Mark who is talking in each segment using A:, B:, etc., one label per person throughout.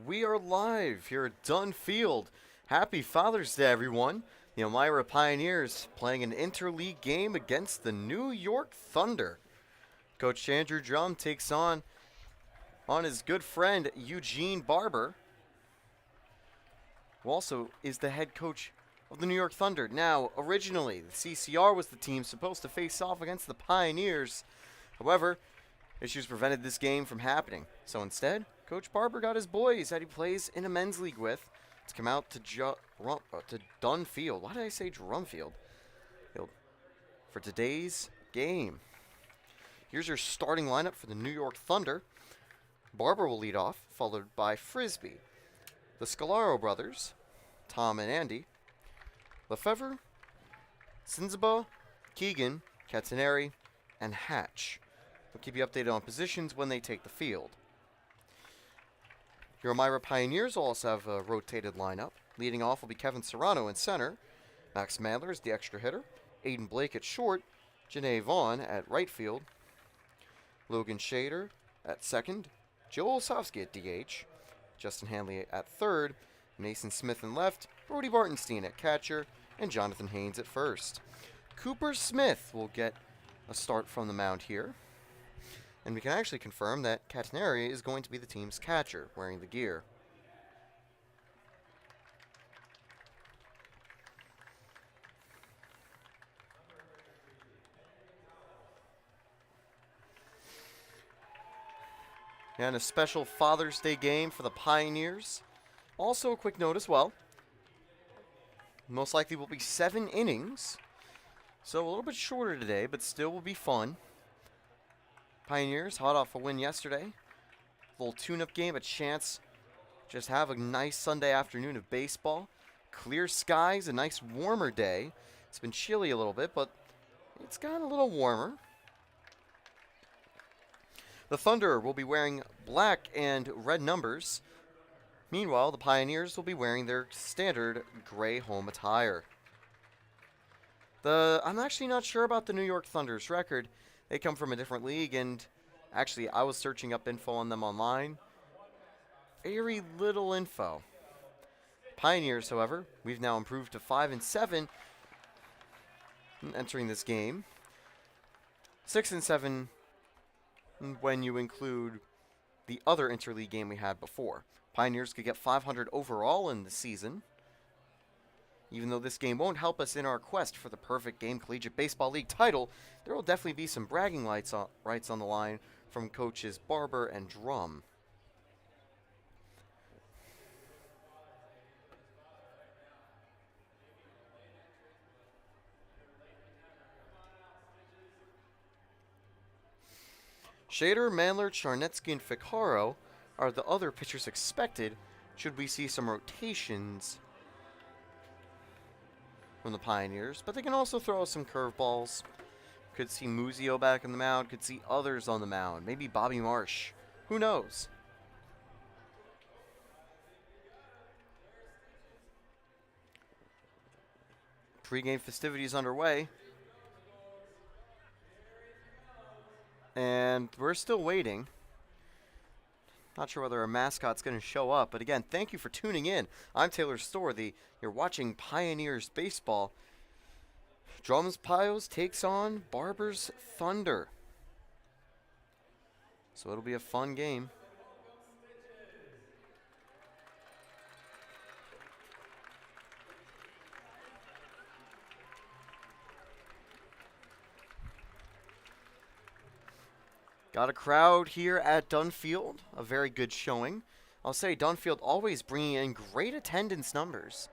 A: We are live here at Dunn Field. Happy Father's Day, everyone. The Elmira Pioneers playing an interleague game against the New York Thunder. Coach Andrew Drum takes on his good friend Eugene Barber, who also is the head coach of the New York Thunder. Now, originally, the CCR was the team supposed to face off against the Pioneers. However, issues prevented this game from happening. So instead, Coach Barber got his boys that he plays in a men's league with to come out to Dunn Field. Why did I say Drum Field? For today's game. Here's your starting lineup for the New York Thunder. Barber will lead off, followed by Frisbee. The Scalaro brothers, Tom and Andy. Lefevre, Sinzaba, Keegan, Cataneri, and Hatch. We'll keep you updated on positions when they take the field. Your Elmira Pioneers will also have a rotated lineup. Leading off will be Kevin Serrano in center. Max Mandler is the extra hitter. Aiden Blake at short. Janae Vaughn at right field. Logan Shader at second. Joe Olsowski at DH. Justin Hanley at third. Mason Smith in left. Brody Bartenstein at catcher. And Jonathan Haynes at first. Cooper Smith will get a start from the mound here. And we can actually confirm that Cataneri is going to be the team's catcher, wearing the gear. And a special Father's Day game for the Pioneers. Also a quick note as well. Most likely will be 7 innings. So a little bit shorter today, but still will be fun. Pioneers, hot off a win yesterday. Little tune-up game, a chance to just have a nice Sunday afternoon of baseball. Clear skies, a nice warmer day. It's been chilly a little bit, but it's gotten a little warmer. The Thunder will be wearing black and red numbers. Meanwhile, the Pioneers will be wearing their standard gray home attire. I'm actually not sure about the New York Thunder's record. They come from a different league, and actually, I was searching up info on them online. Very little info. Pioneers, however, we've now improved to 5-7 entering this game. 6-7 when you include the other interleague game we had before. Pioneers could get 500 overall in the season. Even though this game won't help us in our quest for the perfect Game Collegiate Baseball League title, there will definitely be some bragging rights on the line from coaches Barber and Drum. Shader, Mandler, Charnetsky, and Ficaro are the other pitchers expected should we see some rotations from the Pioneers, but they can also throw some curveballs. Could see Muzio back on the mound, could see others on the mound, maybe Bobby Marsh. Who knows? Pregame festivities underway. And we're still waiting. Not sure whether our mascot's going to show up, but again, thank you for tuning in. I'm Taylor Storr. You're watching Pioneers Baseball. Drum's Pios takes on Barber's Thunder. So it'll be a fun game. Got a crowd here at Dunn Field, a very good showing. I'll say Dunn Field always bringing in great attendance numbers.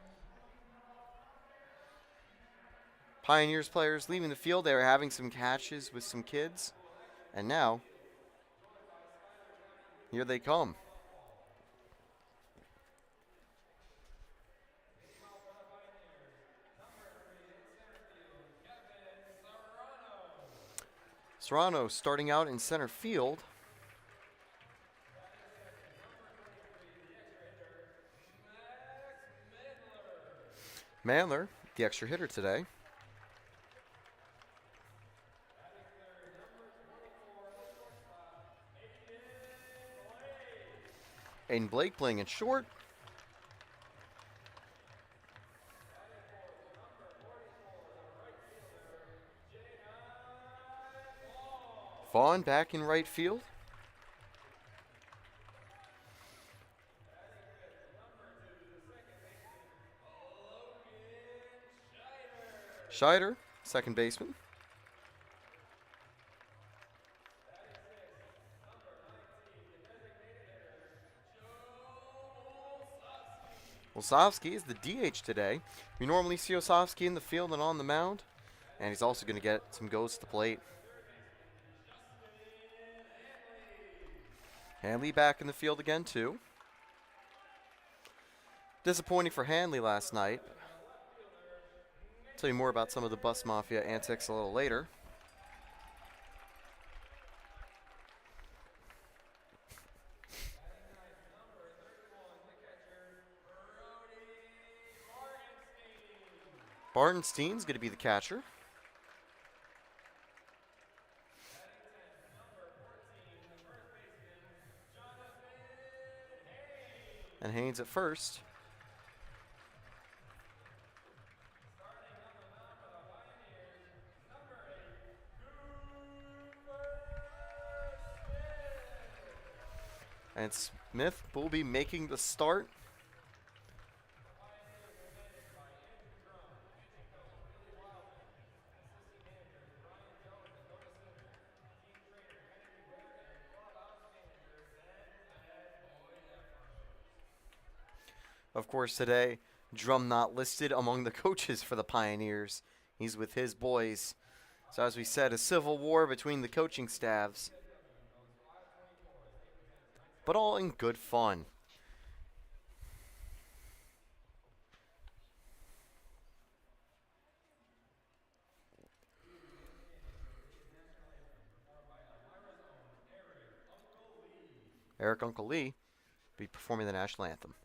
A: Pioneers players leaving the field, they were having some catches with some kids. And now, here they come. Serrano starting out in center field. Mandler, the extra hitter today. Aiden Blake playing it short. Vaughn back in right field. Scheider, second baseman. Osofsky is the DH today. We normally see Osofsky in the field and on the mound, and he's also going to get some goes to the plate. Hanley back in the field again, too. Disappointing for Hanley last night. I'll tell you more about some of the Bus Mafia antics a little later. Bartenstein's going to be the catcher. And Haynes at first. And Smith will be making the start. Of course, today, Drum not listed among the coaches for the Pioneers. He's with his boys. So as we said, a civil war between the coaching staffs. But all in good fun. Eric Uncle Lee will be performing the national anthem.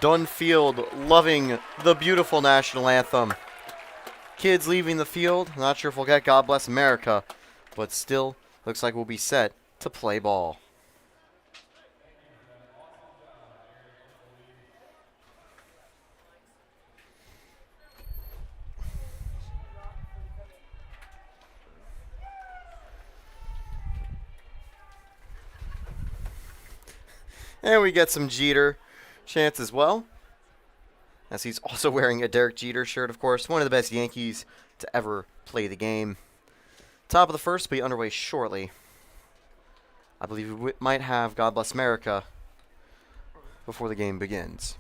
A: Dunn Field loving the beautiful national anthem. Kids leaving the field. Not sure if we'll get God Bless America, but still looks like we'll be set to play ball. And we get some Jeter chants as well, as he's also wearing a Derek Jeter shirt, of course. One of the best Yankees to ever play the game. Top of the first will be underway shortly. I believe we might have God Bless America before the game begins.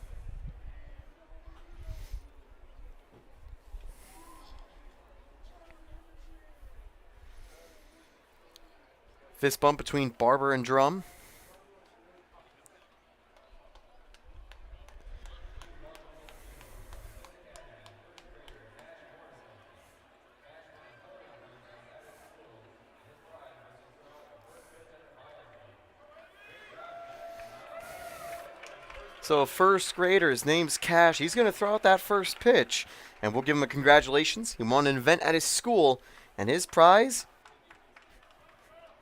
A: Fist bump between Barber and Drum. So a first grader, his name's Cash. He's going to throw out that first pitch, and we'll give him a congratulations. He won an event at his school, and his prize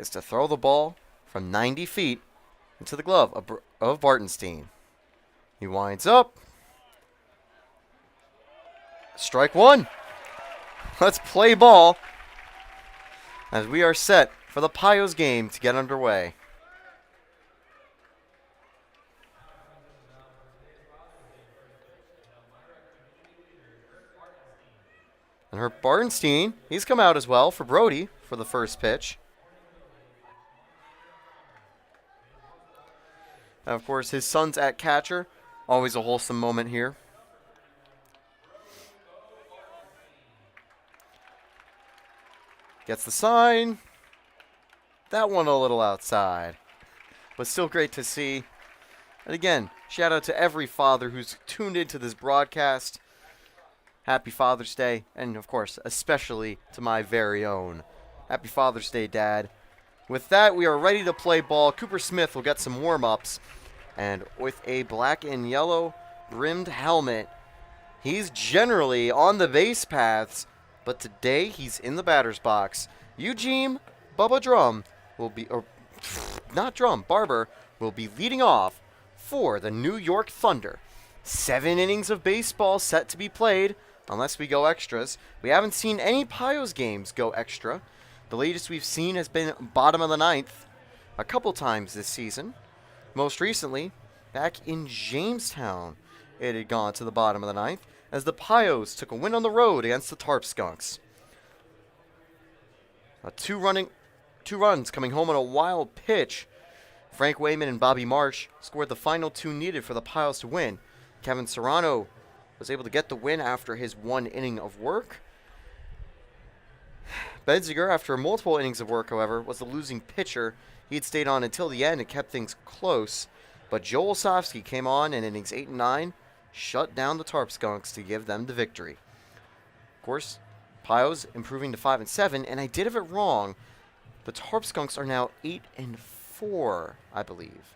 A: is to throw the ball from 90 feet into the glove of Bartenstein. He winds up. Strike one. Let's play ball as we are set for the Pios game to get underway. And Herb Bartenstein, he's come out as well for Brody for the first pitch. And of course, his son's at catcher. Always a wholesome moment here. Gets the sign. That one a little outside. But still great to see. And again, shout out to every father who's tuned into this broadcast. Happy Father's Day. And of course, especially to my very own. Happy Father's Day, Dad. With that, we are ready to play ball. Cooper Smith will get some warm-ups. And with a black and yellow rimmed helmet, he's generally on the base paths, but today he's in the batter's box. Eugene Barber will be leading off for the New York Thunder. 7 innings of baseball set to be played, unless we go extras. We haven't seen any Pios games go extra. The latest we've seen has been bottom of the 9th a couple times this season. Most recently, back in Jamestown, it had gone to the bottom of the 9th as the Pios took a win on the road against the Tarp Skunks. Two runs coming home on a wild pitch. Frank Wayman and Bobby Marsh scored the final 2 needed for the Pios to win. Kevin Serrano was able to get the win after his 1 inning of work. Benziger, after multiple innings of work, however, was the losing pitcher. He had stayed on until the end and kept things close. But Joel Osofsky came on in innings 8 and 9, shut down the Tarp Skunks to give them the victory. Of course, Pios improving to 5 and 7, and I did have it wrong. The Tarp Skunks are now 8 and 4, I believe.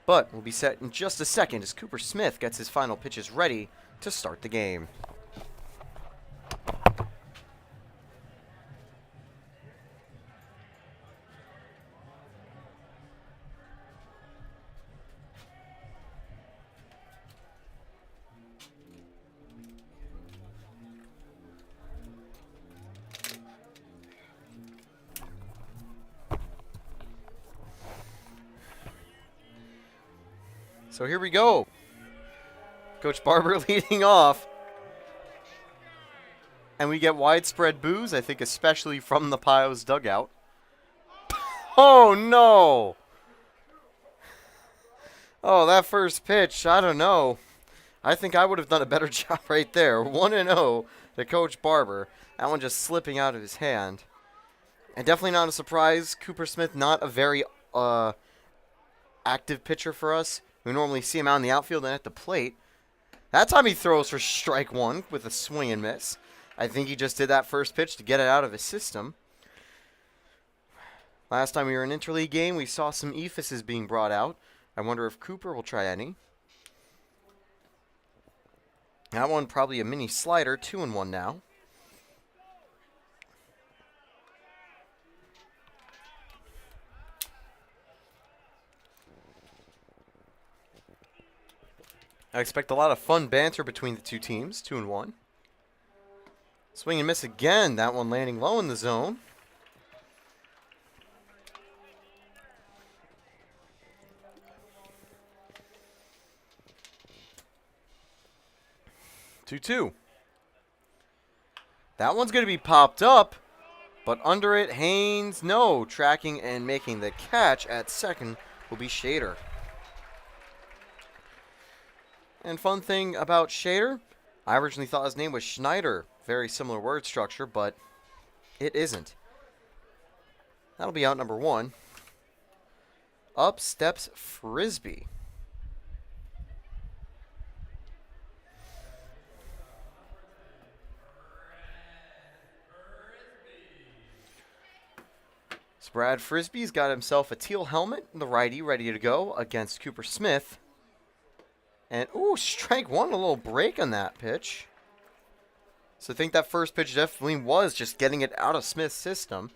A: But we'll be set in just a second as Cooper Smith gets his final pitches ready to start the game. So here we go. Coach Barber leading off. And we get widespread boos, I think especially from the Pios dugout. Oh, no. Oh, that first pitch, I don't know. I think I would have done a better job right there. 1-0 to Coach Barber. That one just slipping out of his hand. And definitely not a surprise. Cooper Smith, not a very active pitcher for us. We normally see him out in the outfield and at the plate. That time he throws for strike 1 with a swing and miss. I think he just did that first pitch to get it out of his system. Last time we were in an interleague game, we saw some ephises being brought out. I wonder if Cooper will try any. That one probably a mini slider, 2-1 now. I expect a lot of fun banter between the two teams, 2-1. Swing and miss again, that one landing low in the zone. 2-2. That one's going to be popped up, but under it, Haynes, no. Tracking and making the catch at second will be Shader. And fun thing about Shader, I originally thought his name was Schneider. Very similar word structure, but it isn't. That'll be out number 1. Up steps Frisbee. So Brad Frisbee's got himself a teal helmet, the righty ready to go against Cooper Smith. And, ooh, strike one, a little break on that pitch. So I think that first pitch definitely was just getting it out of Smith's system.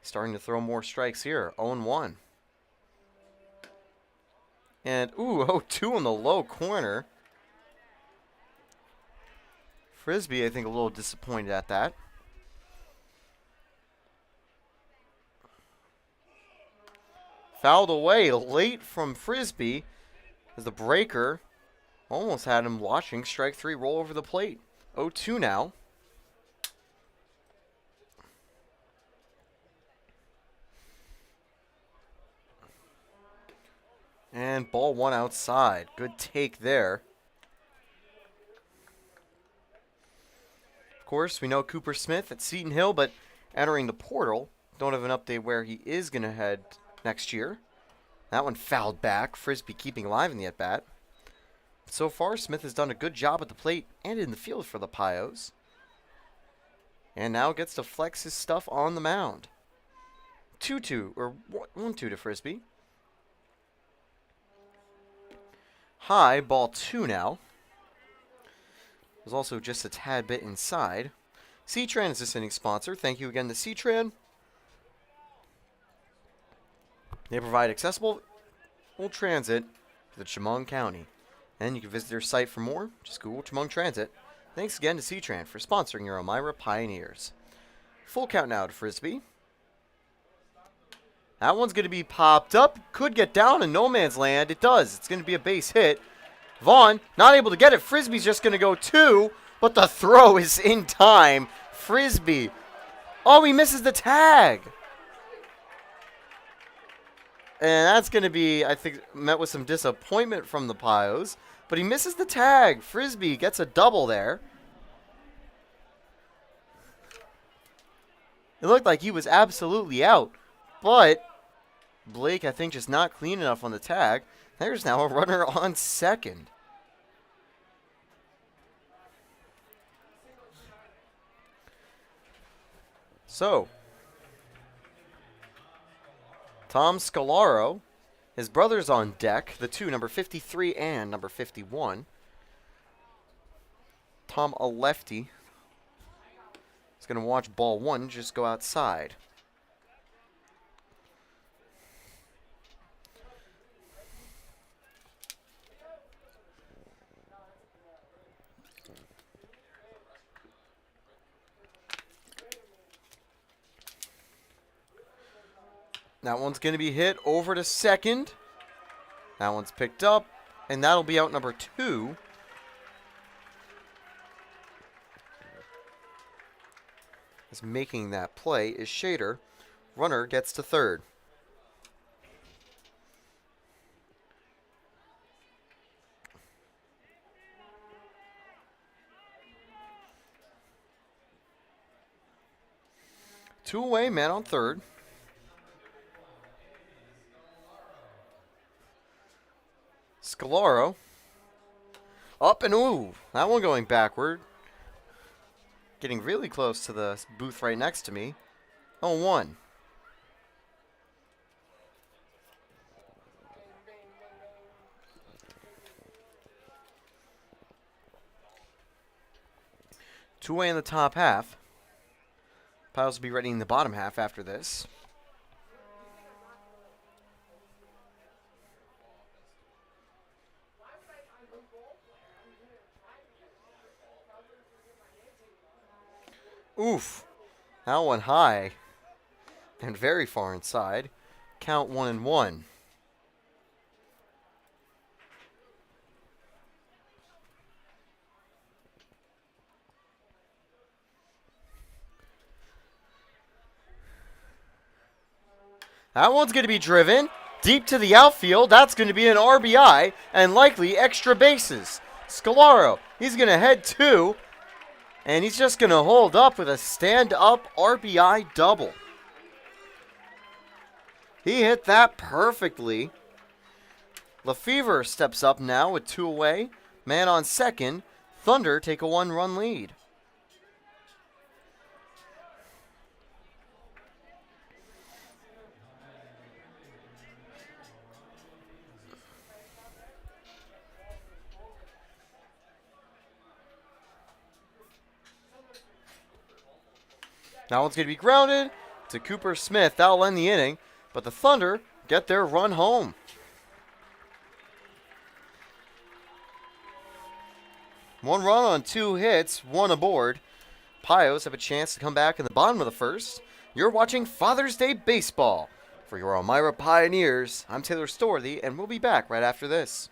A: Starting to throw more strikes here, 0-1. And, ooh, 0-2 on the low corner. Frisbee, I think, a little disappointed at that. Fouled away late from Frisbee as the breaker almost had him watching strike 3 roll over the plate. 0-2 now. And ball 1 outside. Good take there. Of course, we know Cooper Smith at Seton Hill, but entering the portal. Don't have an update where he is going to head next year. That one fouled back. Frisbee keeping alive in the at-bat. So far, Smith has done a good job at the plate and in the field for the Pios. And now gets to flex his stuff on the mound. 2-2, or 1-2 to Frisbee. High, ball 2 now. Was also just a tad bit inside. C-Tran is this inning's sponsor. Thank you again to C-Tran. They provide accessible transit to the Chemung County. And you can visit their site for more. Just Google Chemung Transit. Thanks again to C-Tran for sponsoring your Elmira Pioneers. Full count now to Frisbee. That one's going to be popped up. Could get down in no man's land. It does. It's going to be a base hit. Vaughn, not able to get it. Frisbee's just going to go 2, but the throw is in time. Frisbee. Oh, he misses the tag. And that's going to be, I think, met with some disappointment from the Pios. But he misses the tag. Frisbee gets a double there. It looked like he was absolutely out. But Blake, I think, just not clean enough on the tag. There's now a runner on second. So, Tom Scalaro, his brother's on deck, the two, number 53 and number 51. Tom, a lefty, is going to watch ball 1 just go outside. That one's going to be hit over to second. That one's picked up, and that'll be out number 2. As making that play is Shader. Runner gets to third. Two away, man on third. Scalaro. Up and ooh. That one going backward. Getting really close to the booth right next to me. 0-1. Two away in the top half. Pios will be ready in the bottom half after this. Oof. That one high and very far inside. Count 1-1. That one's going to be driven deep to the outfield. That's going to be an RBI and likely extra bases. Scalaro, he's going to head to, and he's just going to hold up with a stand-up RBI double. He hit that perfectly. Lefevre steps up now with 2 away. Man on second. Thunder take a 1-run lead. That one's going to be grounded to Cooper Smith. That'll end the inning, but the Thunder get their run home. One run on 2 hits, 1 aboard. Pios have a chance to come back in the bottom of the first. You're watching Father's Day Baseball. For your Elmira Pioneers, I'm Taylor Storthy, and we'll be back right after this.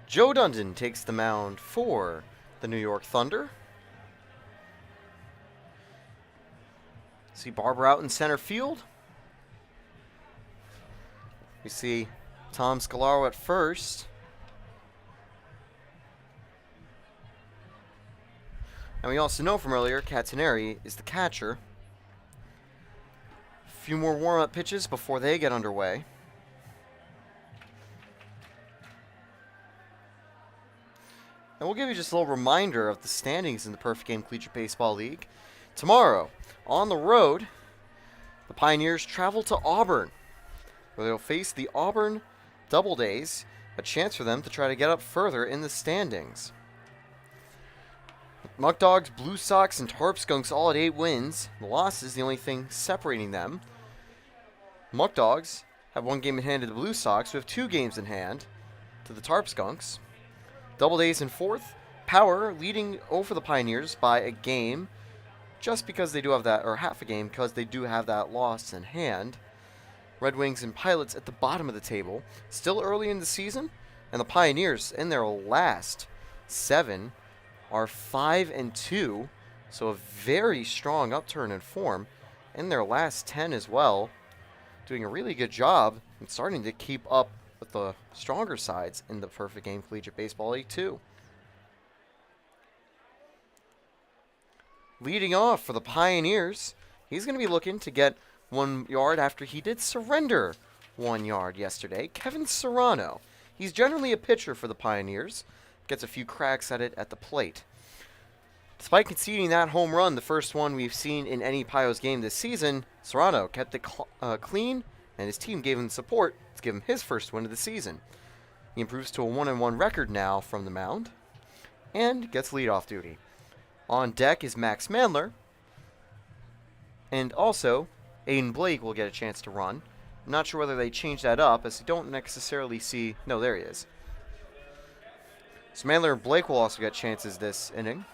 A: Joe Dundon takes the mound for the New York Thunder. See Barber out in center field. We see Tom Scalaro at first. And we also know from earlier, Cataneri is the catcher. A few more warm-up pitches before they get underway. And we'll give you just a little reminder of the standings in the Perfect Game Collegiate Baseball League. Tomorrow, on the road, the Pioneers travel to Auburn, where they'll face the Auburn Doubledays, a chance for them to try to get up further in the standings. Muck Dogs, Blue Sox, and Tarp Skunks all at 8 wins. The loss is the only thing separating them. Muck Dogs have 1 game in hand to the Blue Sox, who have 2 games in hand to the Tarp Skunks. Doubledays in 4th. Power leading over the Pioneers by a game, just because they do have that, or half a game, because they do have that loss in hand. Red Wings and Pilots at the bottom of the table. Still early in the season, and the Pioneers in their last 7 are 5-2, so a very strong upturn in form in their last 10 as well. Doing a really good job and starting to keep up with the stronger sides in the Perfect Game Collegiate Baseball League too. Leading off for the Pioneers, he's going to be looking to get 1 yard after he did surrender 1 yard yesterday. Kevin Serrano. He's generally a pitcher for the Pioneers. Gets a few cracks at it at the plate. Despite conceding that home run, the first one we've seen in any Pios game this season, Serrano kept it clean, and his team gave him support to give him his first win of the season. He improves to a 1-1 record now from the mound and gets leadoff duty. On deck is Max Mandler, and also Aiden Blake will get a chance to run. I'm not sure whether they change that up, as you don't necessarily see... No, there he is. So Mandler and Blake will also get chances this inning.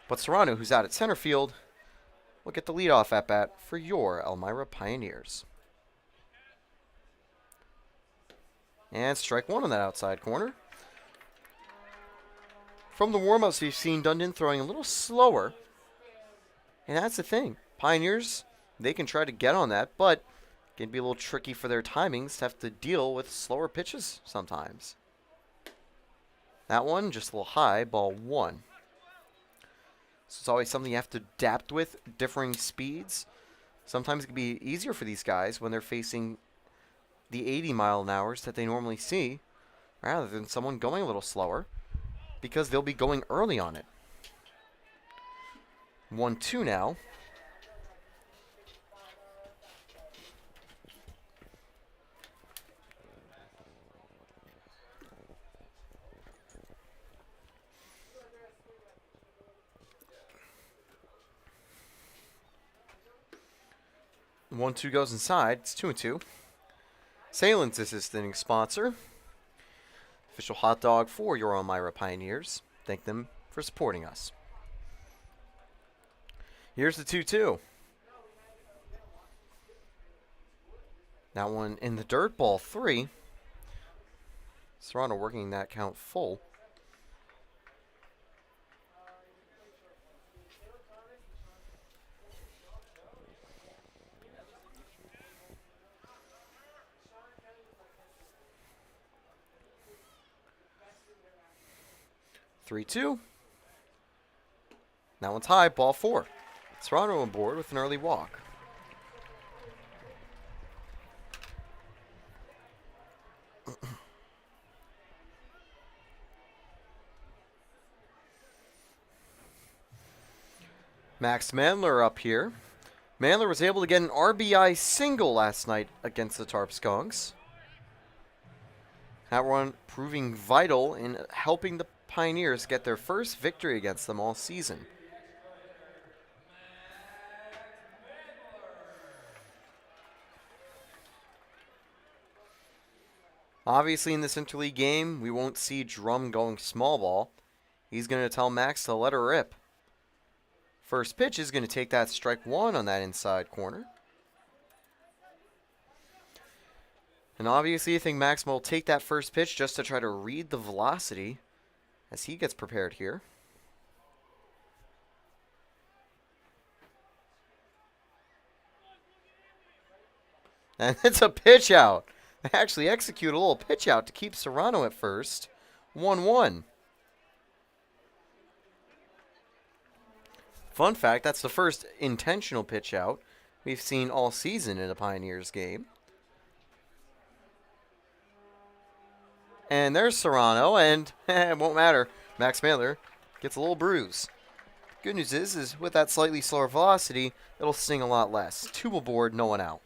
A: But Serrano, who's out at center field, will get the leadoff at bat for your Elmira Pioneers. And strike one on that outside corner. From the warm-ups, we've seen Dunn throwing a little slower. And that's the thing. Pioneers, they can try to get on that, but it can be a little tricky for their timings to have to deal with slower pitches sometimes. That one, just a little high, ball one. So it's always something you have to adapt with, differing speeds. Sometimes it can be easier for these guys when they're facing the 80 mile an hour that they normally see, rather than someone going a little slower, because they'll be going early on it. 1-2 now. One, two goes inside. It's 2-2. Salins is this inning's sponsor. Official hot dog for your Elmira Pioneers. Thank them for supporting us. Here's the 2-2. That one in the dirt, ball three. Serrano working that count full. Three-two. That one's high, ball four. Serrano on board with an early walk. Max Mandler up here. Mandler was able to get an RBI single last night against the Tarp Skunks. That one proving vital in helping the Pioneers get their first victory against them all season. Obviously in this interleague game, we won't see Drum going small ball. He's going to tell Max to let her rip. First pitch is going to take that strike one on that inside corner. And obviously I think Max will take that first pitch just to try to read the velocity as he gets prepared here. And it's a pitch out. They actually execute a little pitch out to keep Serrano at first. 1-1. Fun fact, that's the first intentional pitch out we've seen all season in a Pioneers game. And there's Serrano, and it won't matter. Max Mandler gets a little bruise. Good news is with that slightly slower velocity, it'll sting a lot less. Two aboard, no one out.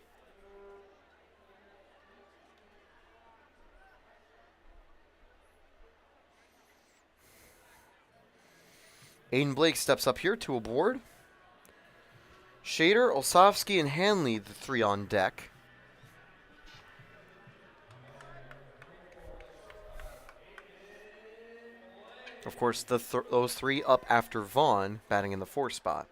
A: Aiden Blake steps up here, two aboard. Shader, Olsovsky, and Hanley, the three on deck. Of course, those three up after Vaughn, batting in the 4 spot.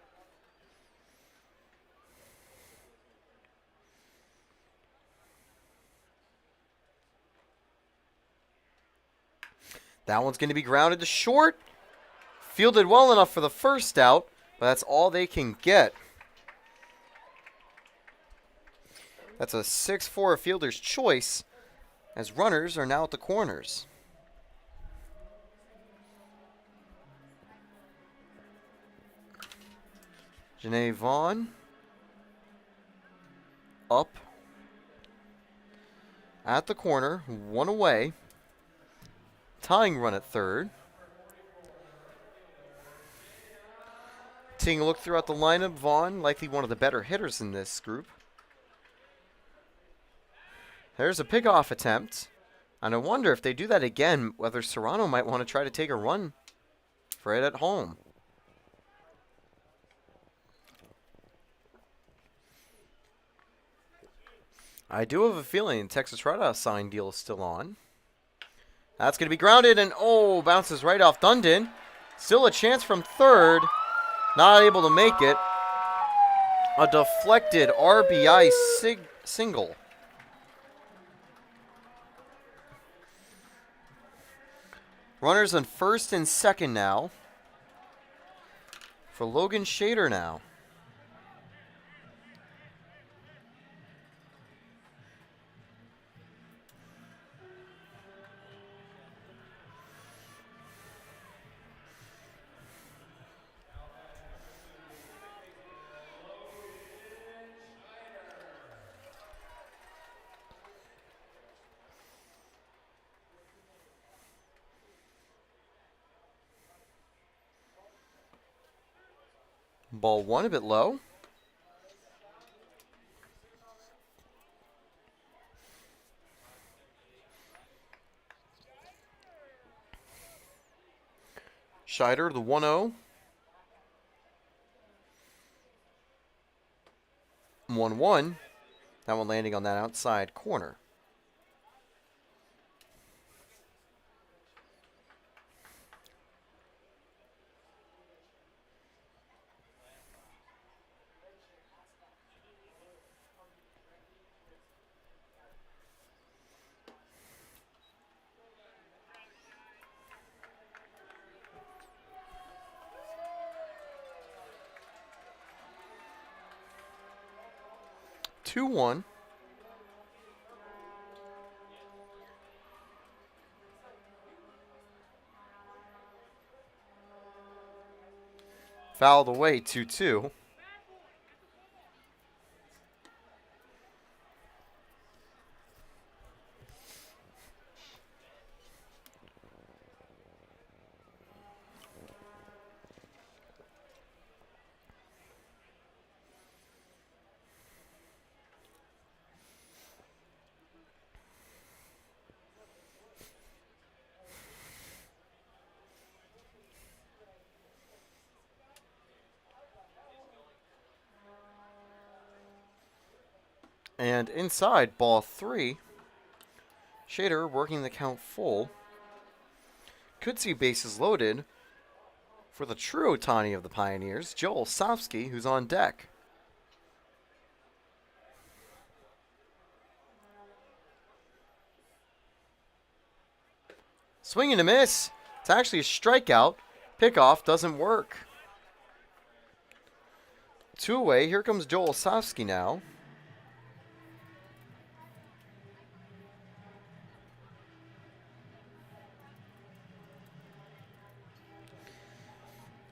A: That one's going to be grounded to short. Fielded well enough for the first out, but that's all they can get. That's a 6-4 fielder's choice, as runners are now at the corners. Janae Vaughn up at the corner, one away. Tying run at third. Taking a look throughout the lineup, Vaughn likely one of the better hitters in this group. There's a pickoff attempt. And I wonder if they do that again, whether Serrano might want to try to take a run for it at home. I do have a feeling Texas Red House sign deal is still on. That's going to be grounded, and oh, bounces right off Dunn. Still a chance from third. Not able to make it. A deflected RBI single. Runners on first and second now. For Logan Shader now. Ball one a bit low. Scheider, the 1-0. 1-1. That one landing on that outside corner. Two one. Fouled away 2-2. And inside, ball three. Shader working the count full. Could see bases loaded for the true Ohtani of the Pioneers, Joel Sofsky, who's on deck. Swing and a miss. It's actually a strikeout. Pickoff doesn't work. Two away. Here comes Joel Sofsky now.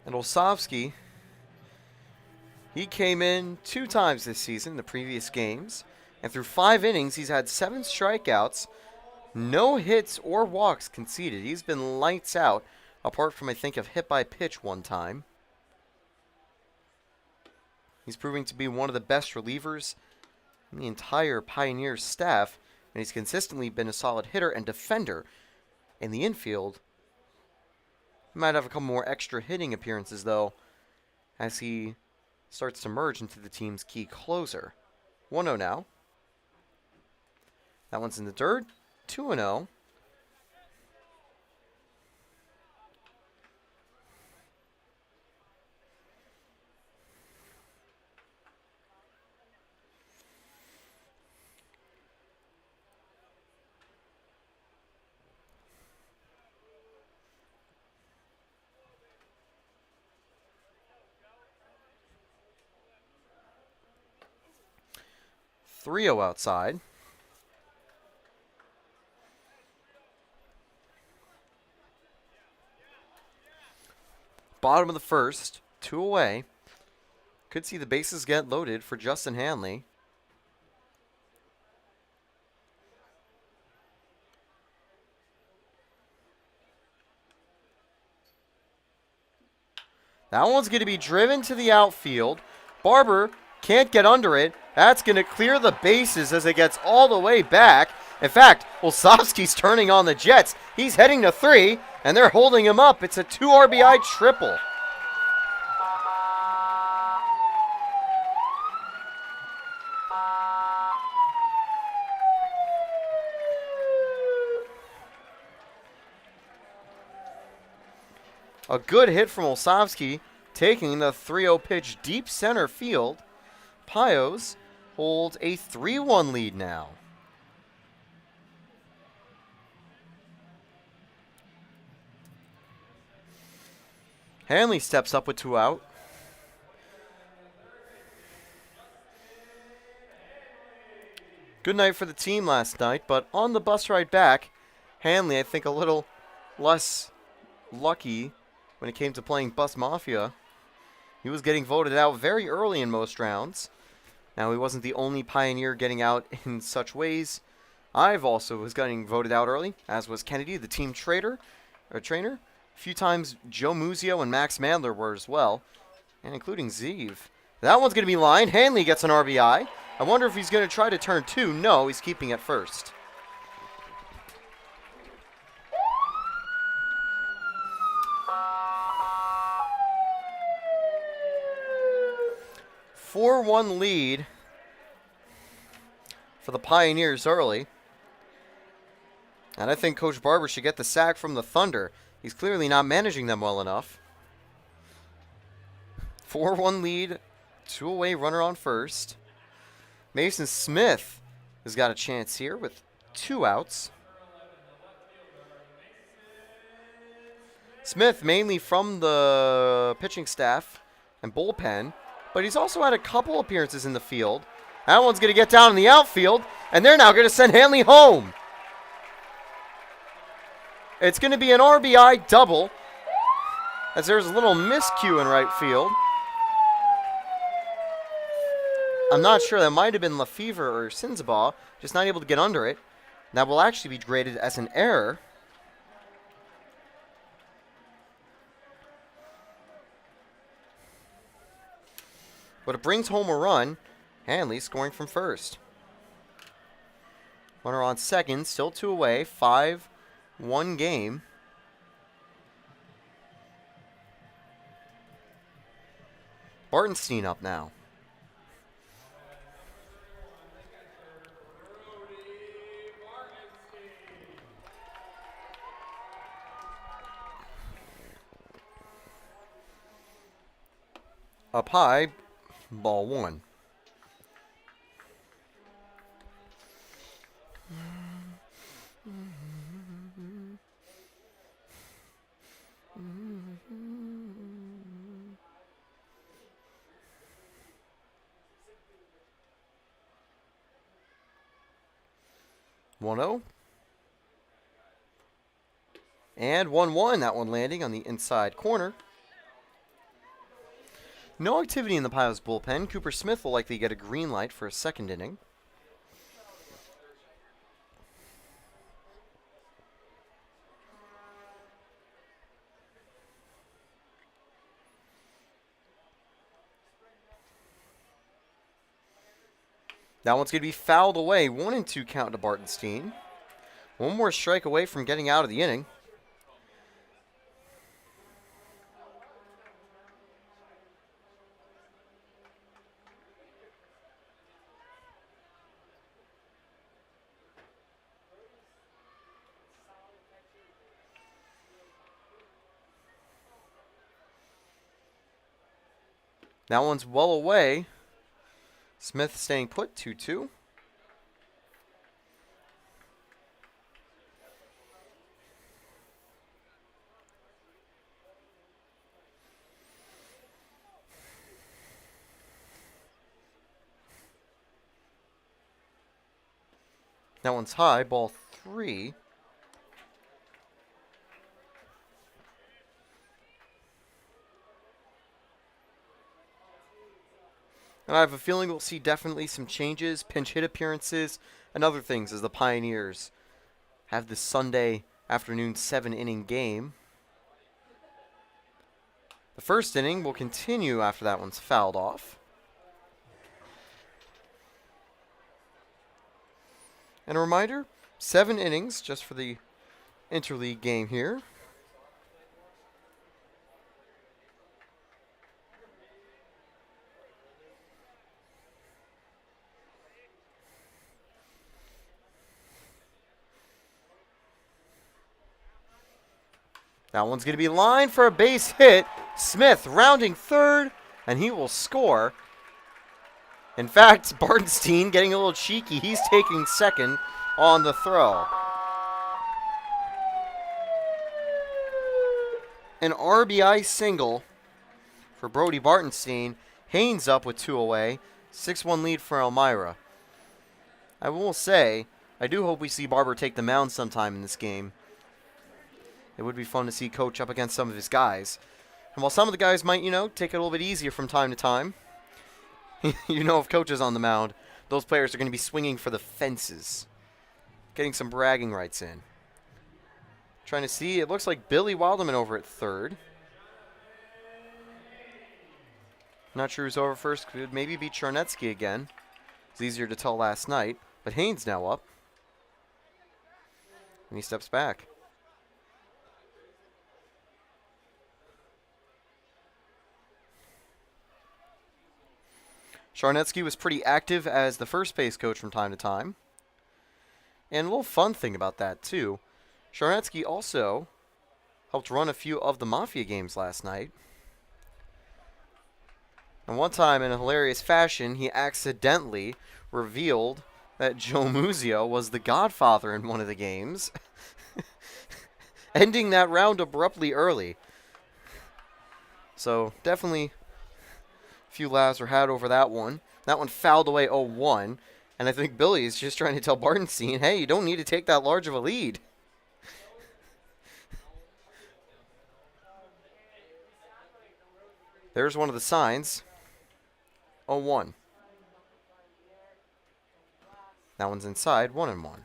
A: And Olsovsky, he came in 2 times this season in the previous games. And through 5 innings, he's had 7 strikeouts, no hits or walks conceded. He's been lights out, apart from, I think, a hit by pitch one time. He's proving to be one of the best relievers in the entire Pioneers staff. And he's consistently been a solid hitter and defender in the infield. He might have a couple more extra hitting appearances, though, as he starts to merge into the team's key closer. 1-0 now. That one's in the dirt. 2-0. Three-0 outside. Bottom of the first, 2 away. Could see the bases get loaded for Justin Hanley. That one's going to be driven to the outfield. Barber can't get under it. That's going to clear the bases as it gets all the way back. In fact, Olsovsky's turning on the Jets. He's heading to 3, and they're holding him up. It's a 2 RBI triple. A good hit from Olsovsky, taking the 3-0 pitch deep center field. Pios holds a 3-1 lead now. Hanley steps up with 2 out. Good night for the team last night, but on the bus ride back, Hanley, I think, a little less lucky when it came to playing Bus Mafia. He was getting voted out very early in most rounds. Now, he wasn't the only Pioneer getting out in such ways. I've also was getting voted out early, as was Kennedy, the team trainer. A few times Joe Muzio and Max Mandler were as well, and including Zeev. That one's going to be lined. Hanley gets an RBI. I wonder if he's going to try to turn 2. No, he's keeping it first. A 4-1 lead for the Pioneers early. And I think Coach Barber should get the sack from the Thunder. He's clearly not managing them well enough. 4-1 lead, 2 away, runner on first. Mason Smith has got a chance here with 2 outs. Smith mainly from the pitching staff and bullpen, but he's also had a couple appearances in the field. That one's going to get down in the outfield, and they're now going to send Hanley home. It's going to be an RBI double, as there's a little miscue in right field. I'm not sure. That might have been Lefevre or Sinzabaugh, just not able to get under it. That will actually be graded as an error. But it brings home a run. Hanley scoring from first. Runner on second, still 2 away, 5-1 game. Bartenstein up now. Up high, ball 1. One 0. And 1-1. That one landing on the inside corner. No activity in the Pios bullpen. Cooper Smith will likely get a green light for a second inning. That one's going to be fouled away. 1-2 count to Bartenstein. One more strike away from getting out of the inning. That one's well away. Smith staying put, 2-2. That one's high, ball 3. And I have a feeling we'll see definitely some changes, pinch hit appearances, and other things as the Pioneers have this Sunday afternoon 7-inning game. The first inning will continue after that one's fouled off. And a reminder, 7 innings just for the interleague game here. That one's going to be lined for a base hit. Smith rounding third, and he will score. In fact, Bartenstein getting a little cheeky. He's taking second on the throw. An RBI single for Brody Bartenstein. Haynes up with 2 away. 6-1 lead for Elmira. I will say, I do hope we see Barber take the mound sometime in this game. It would be fun to see Coach up against some of his guys. And while some of the guys might, take it a little bit easier from time to time, if Coach is on the mound, those players are going to be swinging for the fences. Getting some bragging rights in. Trying to see, it looks like Billy Wilderman over at third. Not sure who's over first. Could maybe be Charnetsky again. It's easier to tell last night. But Haynes now up. And he steps back. Charnetsky was pretty active as the first base coach from time to time. And a little fun thing about that, too. Charnetsky also helped run a few of the Mafia games last night. And one time, in a hilarious fashion, he accidentally revealed that Joe Muzio was the godfather in one of the games, ending that round abruptly early. So, definitely a few laughs were had over that one. That one fouled away 0-1. And I think Billy is just trying to tell Bartenstein, hey, you don't need to take that large of a lead. There's one of the signs. 0-1. That one's inside, 1-1.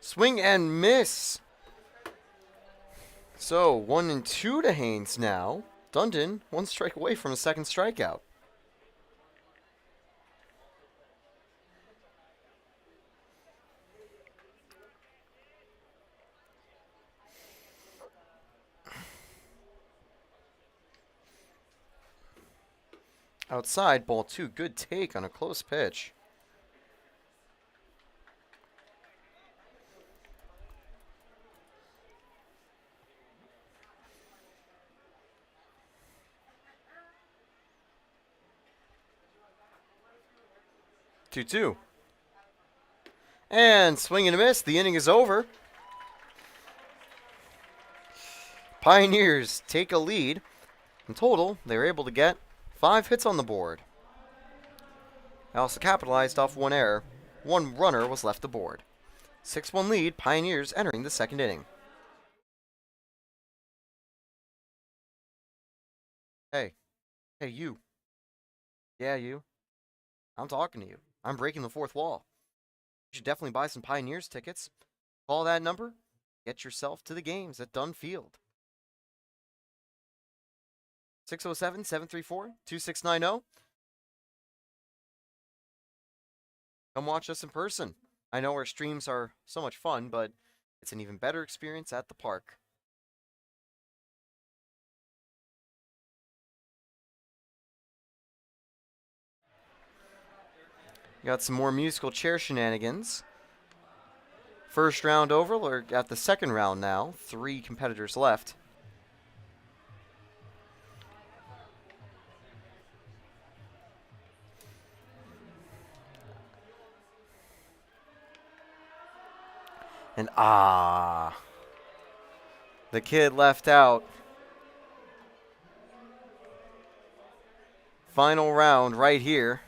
A: Swing and miss. So, 1-2 to Haynes now. Dundon, 1 strike away from a second strikeout. Outside, ball 2. Good take on a close pitch. Two. And swing and a miss. The inning is over. Pioneers take a lead. In total, they were able to get 5 hits on the board. They also capitalized off 1 error. 1 runner was left aboard. 6-1 lead, Pioneers entering the second inning. Hey, you. Yeah, you. I'm talking to you. I'm breaking the fourth wall. You should definitely buy some Pioneers tickets. Call that number. Get yourself to the games at Dunn Field. 607-734-2690. Come watch us in person. I know our streams are so much fun, but it's an even better experience at the park. Got some more musical chair shenanigans. First round over. We're at the second round now. 3 competitors left. And the kid left out. Final round right here.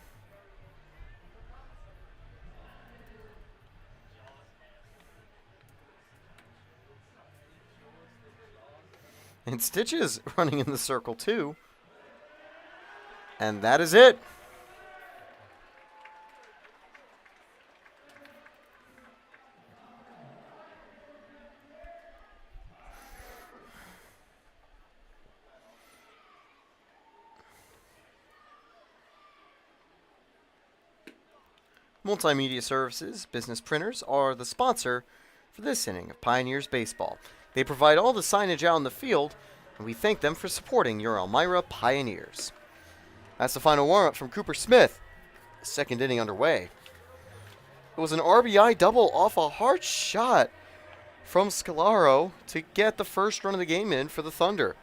A: And Stitches running in the circle too. And that is it. Multimedia Services Business Printers are the sponsor for this inning of Pioneers Baseball. They provide all the signage out in the field, and we thank them for supporting your Elmira Pioneers. That's the final warm-up from Cooper Smith. Second inning underway. It was an RBI double off a hard shot from Scalaro to get the first run of the game in for the Thunder.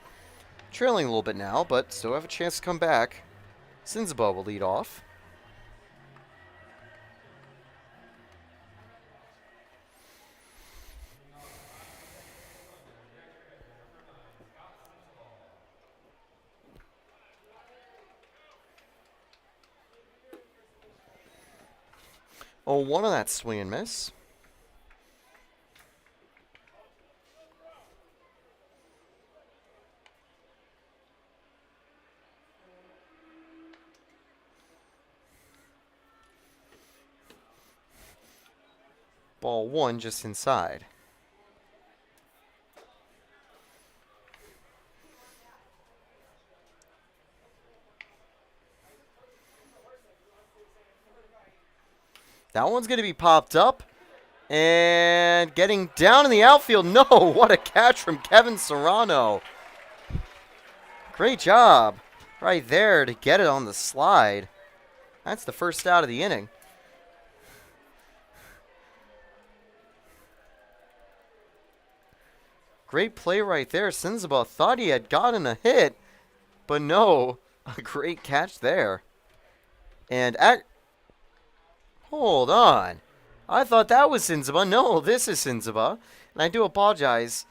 A: Trailing a little bit now, but still have a chance to come back. Sinzaba will lead off. Oh, one on that swing and miss. Ball one just inside. That one's going to be popped up. And getting down in the outfield. No, what a catch from Kevin Serrano. Great job right there to get it on the slide. That's the first out of the inning. Great play right there. Sinzaba thought he had gotten a hit, but no, a great catch there. And hold on. I thought that was Sinzaba. No, this is Sinzaba. And I do apologize.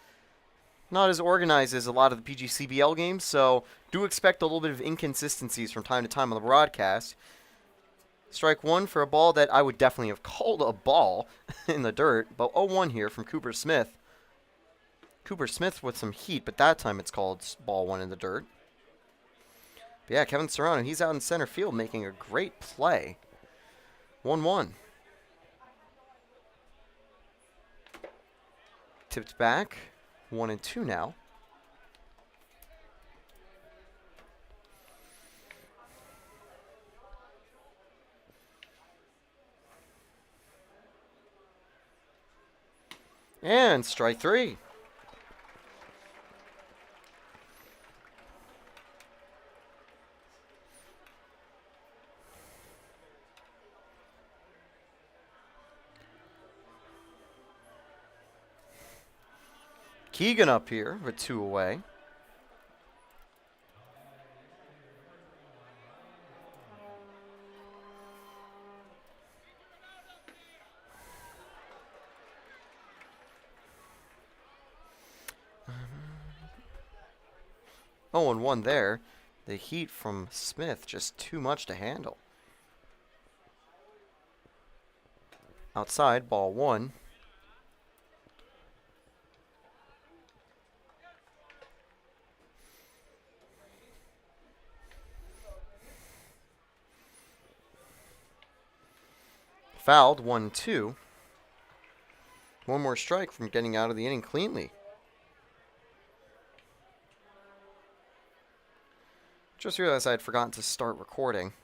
A: Not as organized as a lot of the PGCBL games, so do expect a little bit of inconsistencies from time to time on the broadcast. Strike one for a ball that I would definitely have called a ball in the dirt, but 0-1 here from Cooper Smith. Cooper Smith with some heat, but that time it's called ball one in the dirt. But yeah, Kevin Serrano, he's out in center field making a great play. 1-1. Tipped back. 1-2 now. And strike three. Keegan up here with 2 away. Oh, and 1 there. The heat from Smith just too much to handle. Outside, ball 1. Fouled, 1-2. One more strike from getting out of the inning cleanly. Just realized I had forgotten to start recording.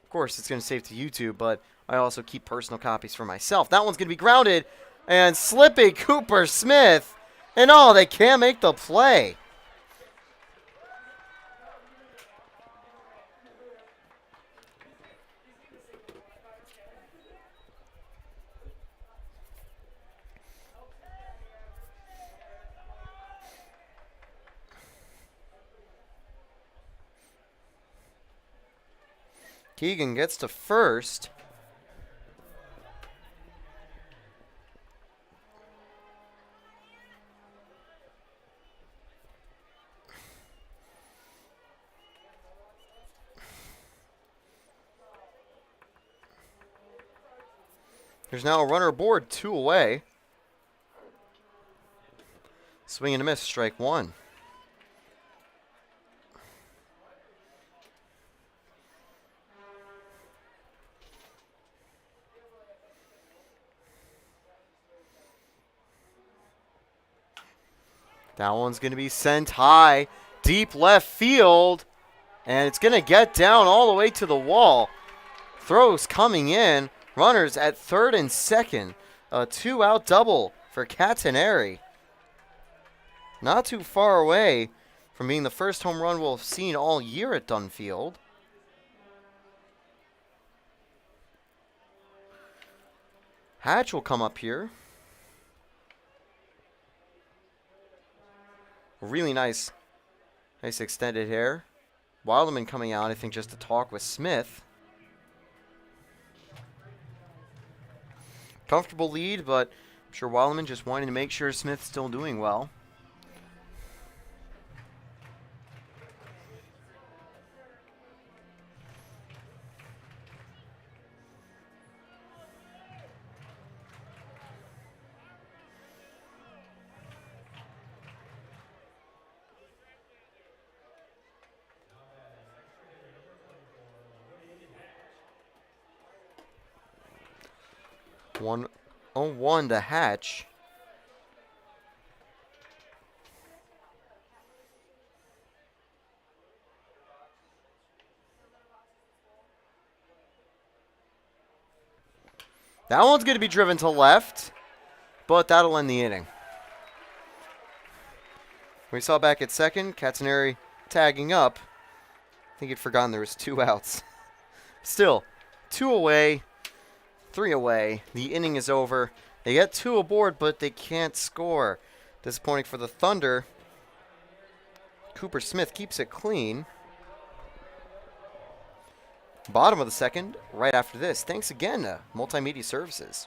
A: Of course, it's going to save to YouTube, but I also keep personal copies for myself. That one's going to be grounded, and Slippy Cooper Smith, and oh, they can't make the play. Keegan gets to first. There's now a runner aboard, 2 away. Swing and a miss, strike 1. That one's going to be sent high, deep left field, and it's going to get down all the way to the wall. Throws coming in, runners at third and second. A 2-out double for Cataneri. Not too far away. from being the first home run we'll have seen all year at Dunn Field. Hatch will come up here. Really nice extended hair. Wilderman coming out, I think, just to talk with Smith. Comfortable lead, but I'm sure Wilderman just wanting to make sure Smith's still doing well. One 0-1 to Hatch. That one's going to be driven to left, but that'll end the inning. We saw back at second, Katzenary tagging up. I think he'd forgotten there was 2 outs. Still, 2 away, 3 away. The inning is over. They get 2 aboard, but they can't score. Disappointing for the Thunder. Cooper Smith keeps it clean. Bottom of the second, right after this. Thanks again to Multimedia Services.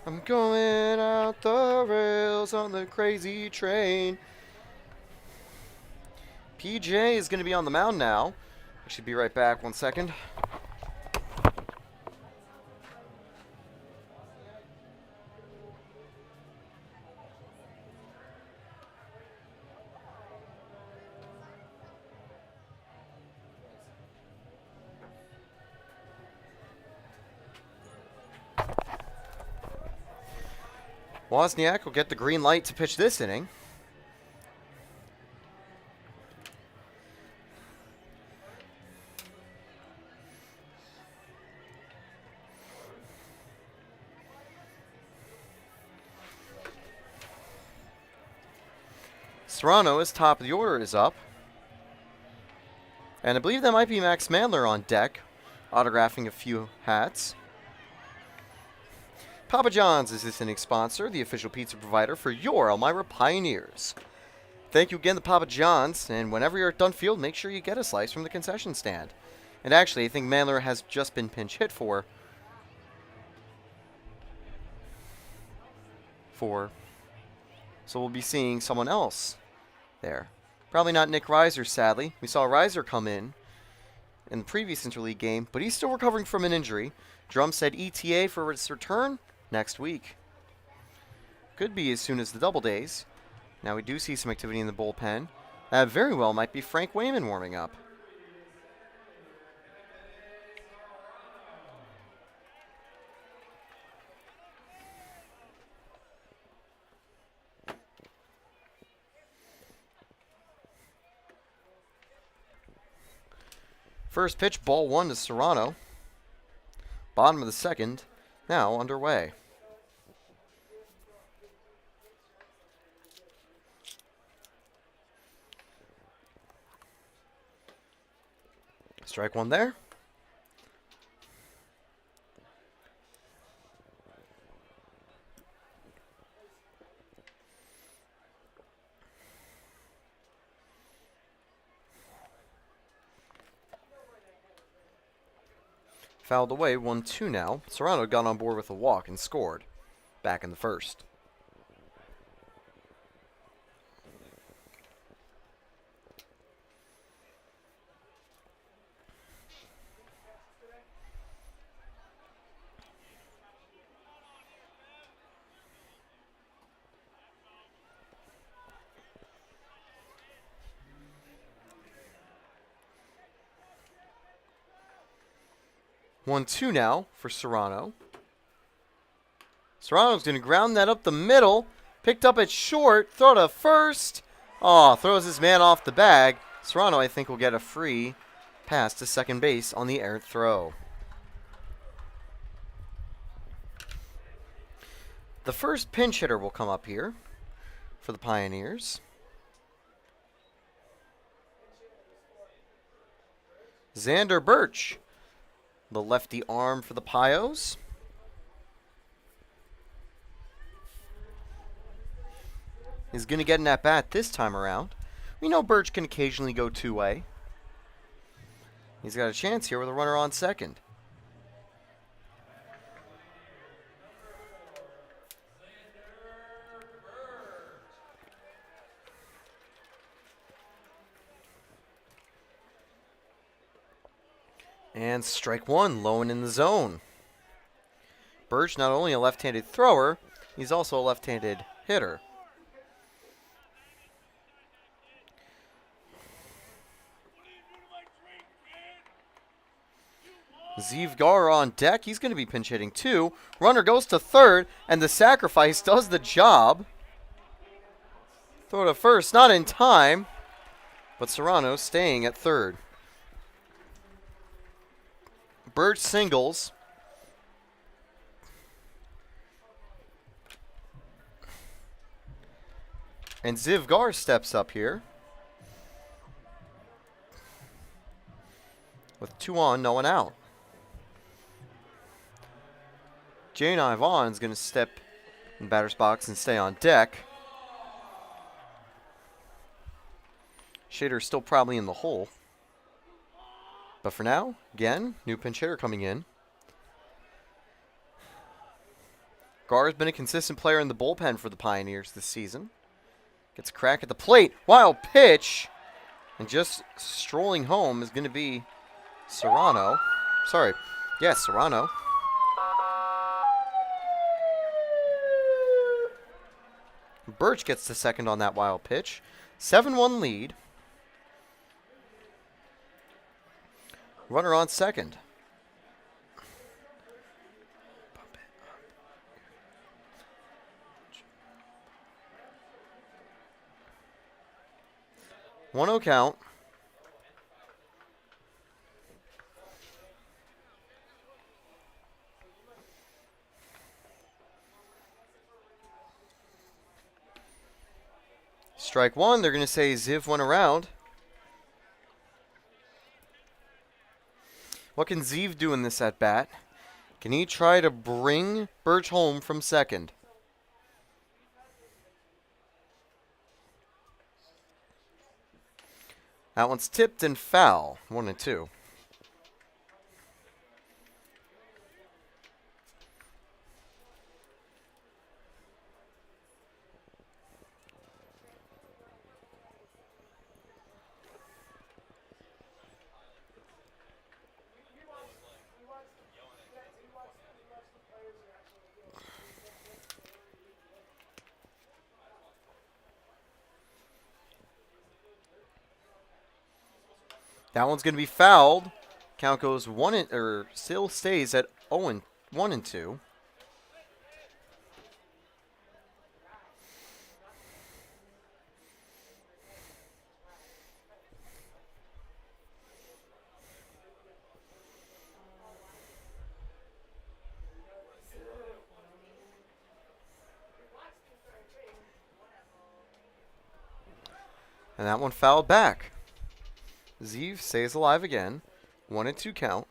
A: I'm going out the rails on the crazy train. PJ is going to be on the mound now. I should be right back. 1 second. Wozniak will get the green light to pitch this inning. Serrano is top of the order, is up. And I believe that might be Max Mandler on deck, autographing a few hats. Papa John's is this inning's sponsor, the official pizza provider for your Elmira Pioneers. Thank you again to Papa John's, and whenever you're at Dunn Field, make sure you get a slice from the concession stand. And actually, I think Mandler has just been pinch hit for. So we'll be seeing someone else there. Probably not Nick Reiser, sadly. We saw Reiser come in the previous interleague game, but he's still recovering from an injury. Drum said ETA for his return next week. Could be as soon as the double days. Now we do see some activity in the bullpen. That very well might be Frank Wayman warming up. First pitch, ball 1 to Serrano. Bottom of the second, now underway. Strike 1 there. Fouled away, 1-2 now. Serrano got on board with a walk and scored. Back in the first. One, two now for Serrano. Serrano's going to ground that up the middle. Picked up at short. Throw to first. Oh, throws his man off the bag. Serrano, I think, will get a free pass to second base on the errant throw. The first pinch hitter will come up here for the Pioneers. Xander Birch, the lefty arm for the Pios. Is going to get an at-bat this time around. We know Birch can occasionally go two-way. He's got a chance here with a runner on second. And strike one, low and in the zone. Birch, not only a left-handed thrower, he's also a left-handed hitter. Zivgar on deck. He's going to be pinch hitting too. Runner goes to third, and the sacrifice does the job. Throw to first, not in time, but Serrano staying at third. Birch singles. And Zivgar steps up here. With 2 on, no one out. Jane Ivan's going to step in the batter's box and stay on deck. Shader's still probably in the hole. But for now, again, new pinch hitter coming in. Gar's been a consistent player in the bullpen for the Pioneers this season. Gets a crack at the plate. Wild pitch. And just strolling home is going to be Serrano. Sorry. Yes, Serrano. Birch gets to second on that wild pitch. 7-1 lead. Runner on second. Bump it up. 1-0 count. Strike one. They're going to say Ziv went around. What can Ziv do in this at-bat? Can he try to bring Birch home from second? That one's tipped and foul. 1-2. That one's going to be fouled. Count goes still stays at 1-2. And that one fouled back. Ziv stays alive again. 1-2 count.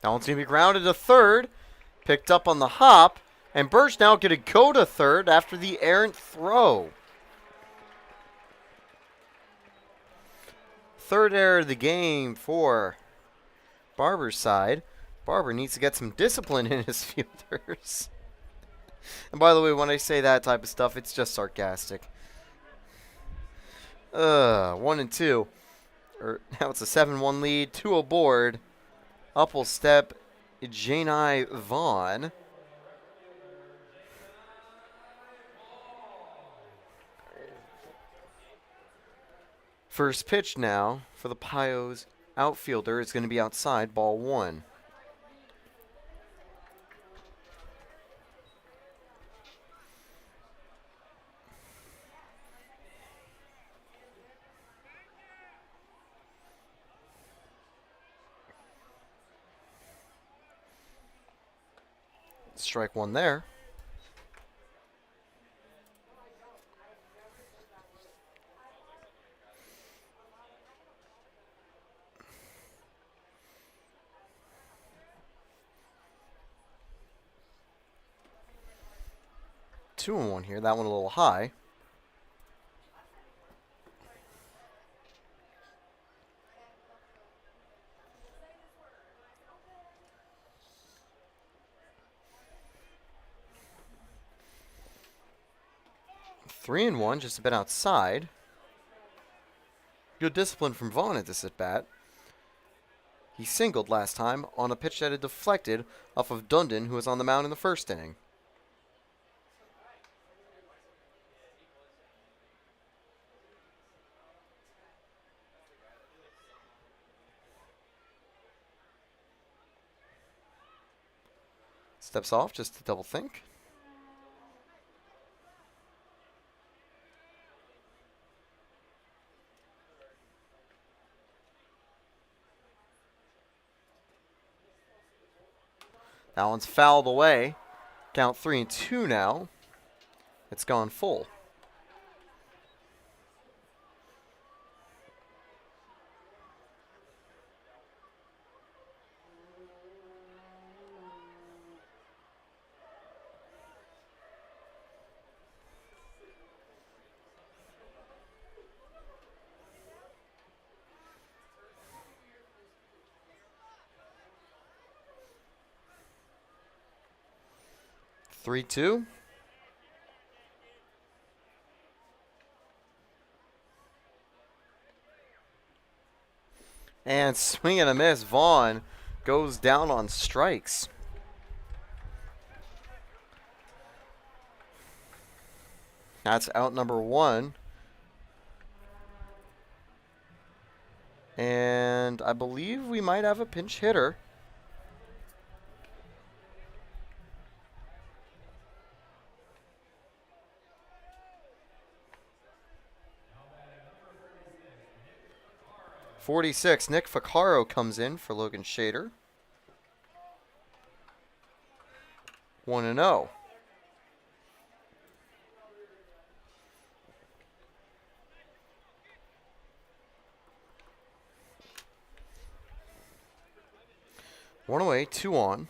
A: That one's going to be grounded to third. Picked up on the hop. And Birch now going to go to third after the errant throw. Third error of the game for Barber's side. Barber needs to get some discipline in his fielders. And by the way, when I say that type of stuff, it's just sarcastic. 1-2. Now it's a 7-1 lead. 2 aboard. Up will step Eugene Vaughn. First pitch now for the Pios outfielder is going to be outside, ball 1. Strike 1 there. Two and 1 here. That one a little high. Three and 1, just a bit outside. Good discipline from Vaughn at this at bat. He singled last time on a pitch that had deflected off of Dunn, who was on the mound in the first inning. Steps off just to double think. That one's fouled away. Count 3-2 now. It's gone full. Three, 2. And swing and a miss. Vaughn goes down on strikes. That's out number 1. And I believe we might have a pinch hitter. .46, Nick Vaccaro comes in for Logan Shader. 1-0. One away, 2 on.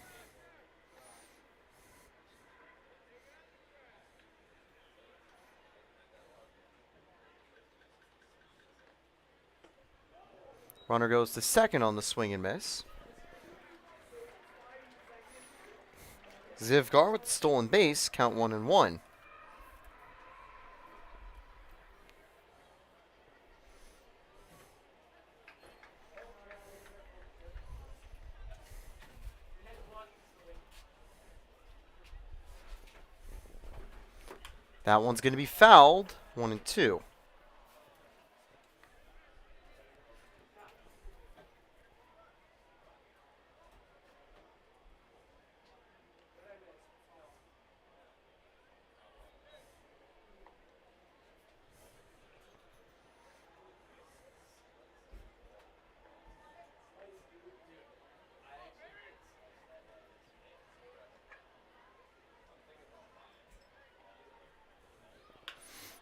A: Runner goes to second on the swing and miss. Zivgar with the stolen base, count 1-1. That one's going to be fouled, 1-2.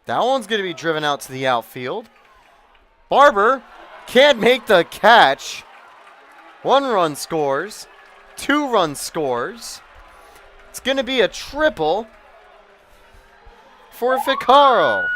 A: That one's going to be driven out to the outfield. Barber can't make the catch. 1 run scores. 2-run scores. It's going to be a triple for Ficarro.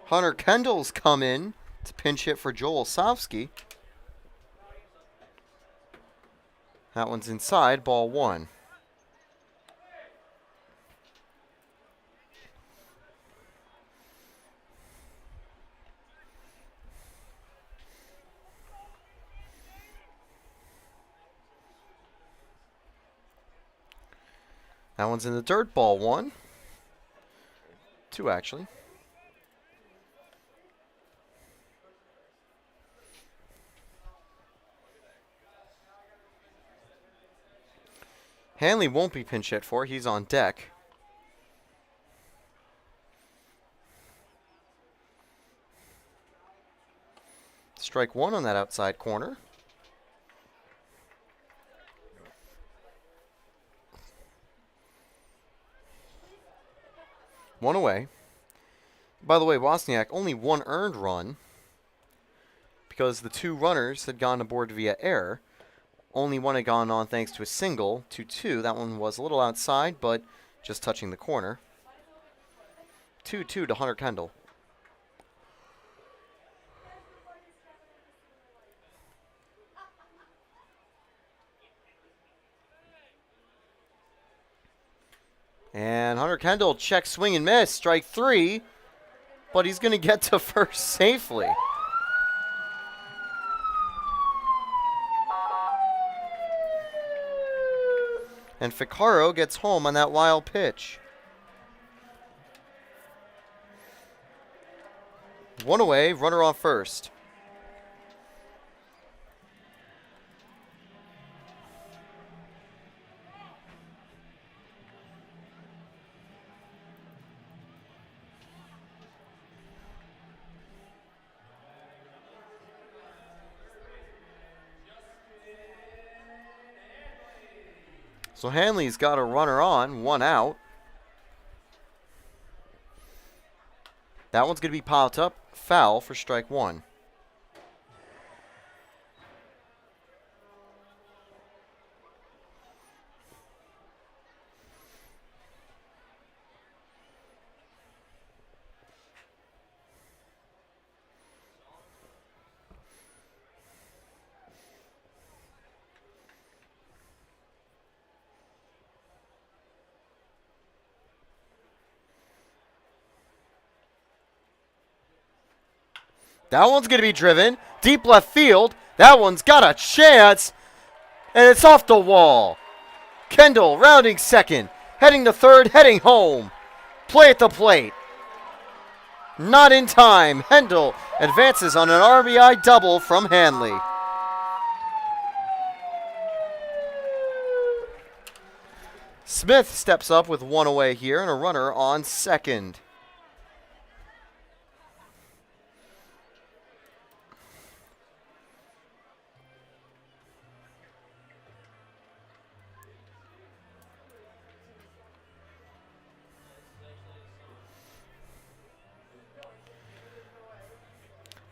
A: Hunter Kendall's come in to pinch hit for Joel Osofsky. That one's inside, ball 1. That one's in the dirt, ball 1. 2, actually. Hanley won't be pinch hit for. He's on deck. Strike 1 on that outside corner. One away. By the way, Wozniak only 1 earned run because the 2 runners had gone aboard via error. Only 1 had gone on thanks to a single, 2-2. That one was a little outside, but just touching the corner. 2-2 to Hunter Kendall. And Hunter Kendall checks swing and miss. Strike 3, but he's going to get to first safely. And Ficarro gets home on that wild pitch. 1 away, runner on first. So Hanley's got a runner on, 1 out. That one's going to be popped up, foul for strike 1. That one's going to be driven. Deep left field. That one's got a chance. And it's off the wall. Kendall rounding second. Heading to third. Heading home. Play at the plate. Not in time. Kendall advances on an RBI double from Hanley. Smith steps up with 1 away here and a runner on second.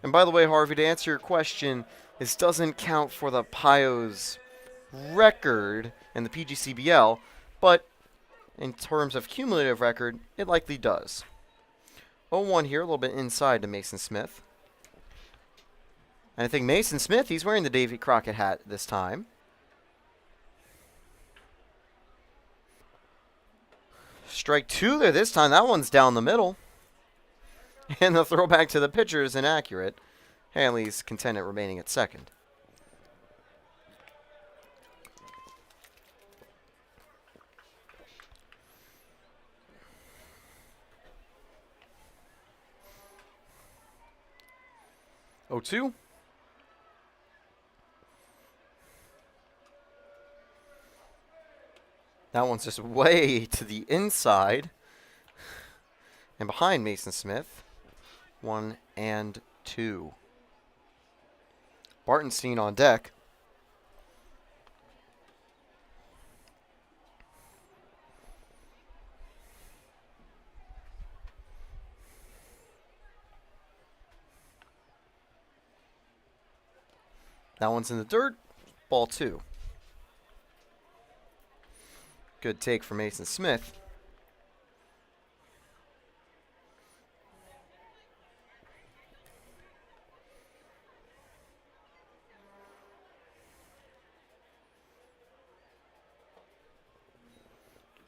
A: And by the way, Harvey, to answer your question, this doesn't count for the Pios record in the PGCBL, but in terms of cumulative record, it likely does. 0-1 here, a little bit inside to Mason Smith. And I think Mason Smith, he's wearing the Davy Crockett hat this time. Strike 2 there this time. That one's down the middle. And the throwback to the pitcher is inaccurate. Hanley's content at remaining at second. 0-2. That one's just way to the inside and behind Mason Smith. 1 and 2. Bartenstein on deck. That one's in the dirt. Ball 2. Good take for Mason Smith.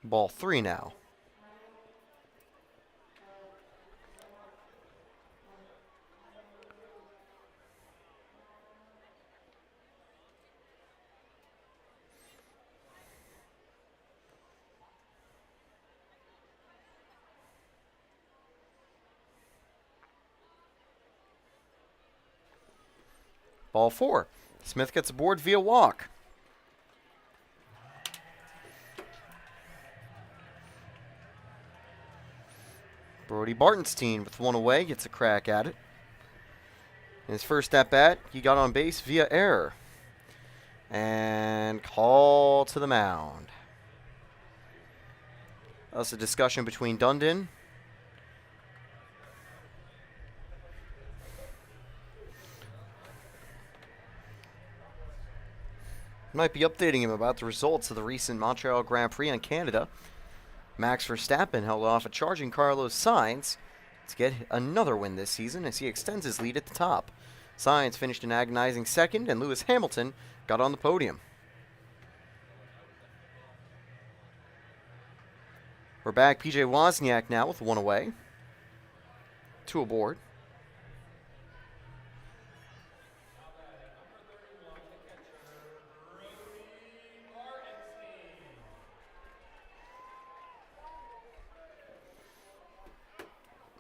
A: Ball 3 now. Ball 4. Smith gets aboard via walk. Brody Bartenstein with one away gets a crack at it. In his first at-bat, he got on base via error. And call to the mound. That was a discussion between Dundon might be updating him about the results of the recent Montreal Grand Prix in Canada. Max Verstappen held off a charging Carlos Sainz to get another win this season as he extends his lead at the top. Sainz finished an agonizing second, and Lewis Hamilton got on the podium. We're back. P.J. Wozniak now with one away. 2 aboard.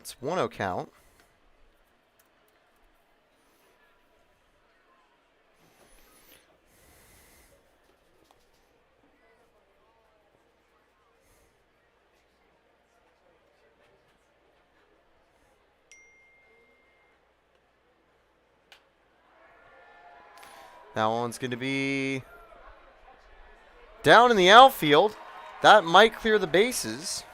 A: It's 1-0 count. That one's going to be down in the outfield. That might clear the bases.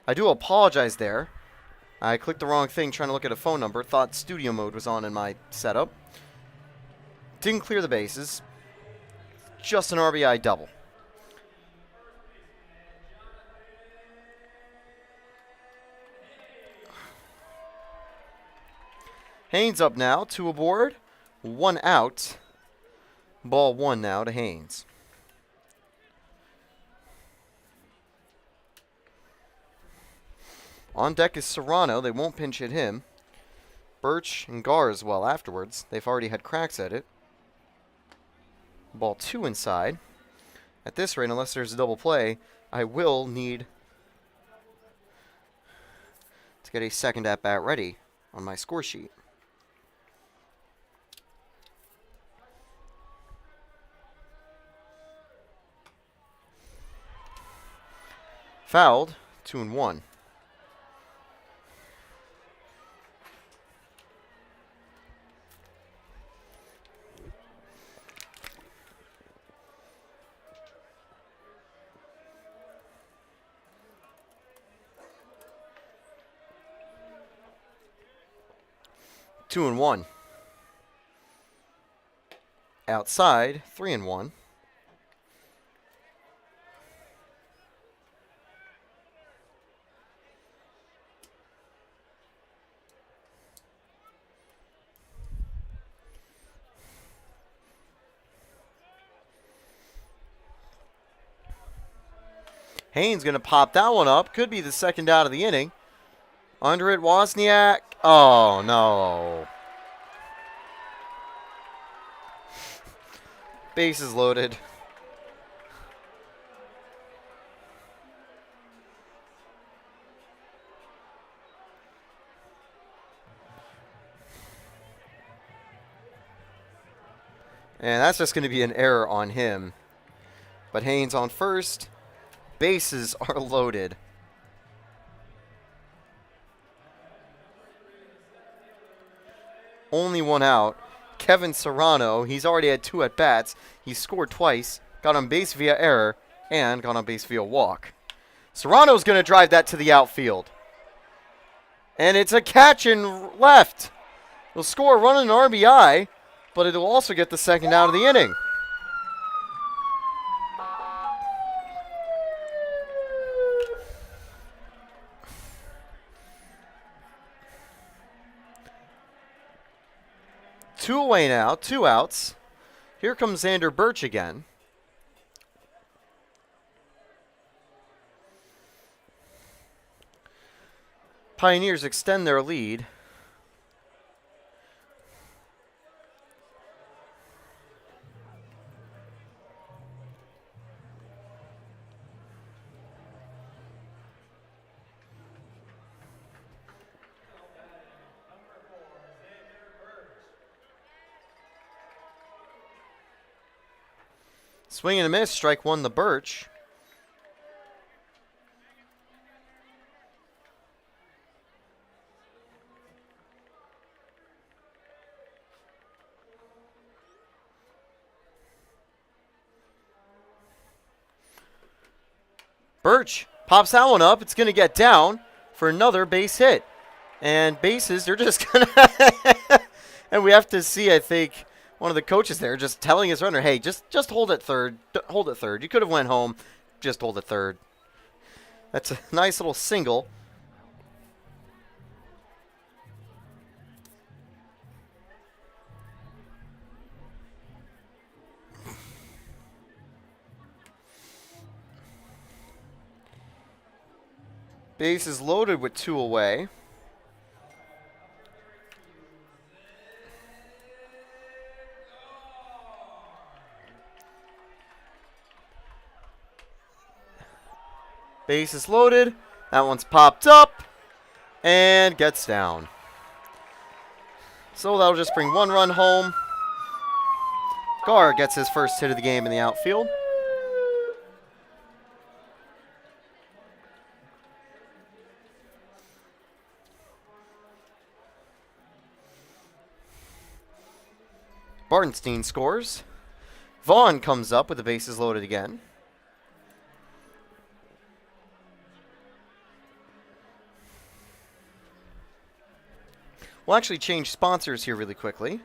A: I do apologize there. I clicked the wrong thing trying to look at a phone number. Thought studio mode was on in my setup. Didn't clear the bases. Just an RBI double. Haynes up now. 2 aboard. 1 out. Ball 1 now to Haynes. On deck is Serrano. They won't pinch hit him. Birch and Gar as well afterwards. They've already had cracks at it. Ball 2 inside. At this rate, unless there's a double play, I will need to get a second at-bat ready on my score sheet. Fouled. 2-1. Two and 1. Outside, 3-1. Haynes going to pop that one up. Could be the second out of the inning. Under it, Wozniak. Oh, no. Bases loaded. And that's just going to be an error on him. But Haynes on first. Bases are loaded. Only one out. Kevin Serrano, he's already had 2 at-bats. He's scored twice, got on base via error, and got on base via walk. Serrano's going to drive that to the outfield. And it's a catch in left. He'll score a run and an RBI, but it'll also get the second out of the inning. Two away now, 2 outs. Here comes Xander Birch again. Pioneers extend their lead. Swing and a miss, strike one, the Birch. Birch pops that one up. It's going to get down for another base hit. And bases, they're just going to... And we have to see, I think, one of the coaches there just telling his runner, hey, just hold it third. Hold it third. You could have went home. Just hold it third. That's a nice little single. Base is loaded with 2 away. Base is loaded. That one's popped up and gets down. So that'll just bring 1 run home. Gar gets his first hit of the game in the outfield. Bartenstein scores. Vaughn comes up with the bases loaded again. We'll actually change sponsors here really quickly.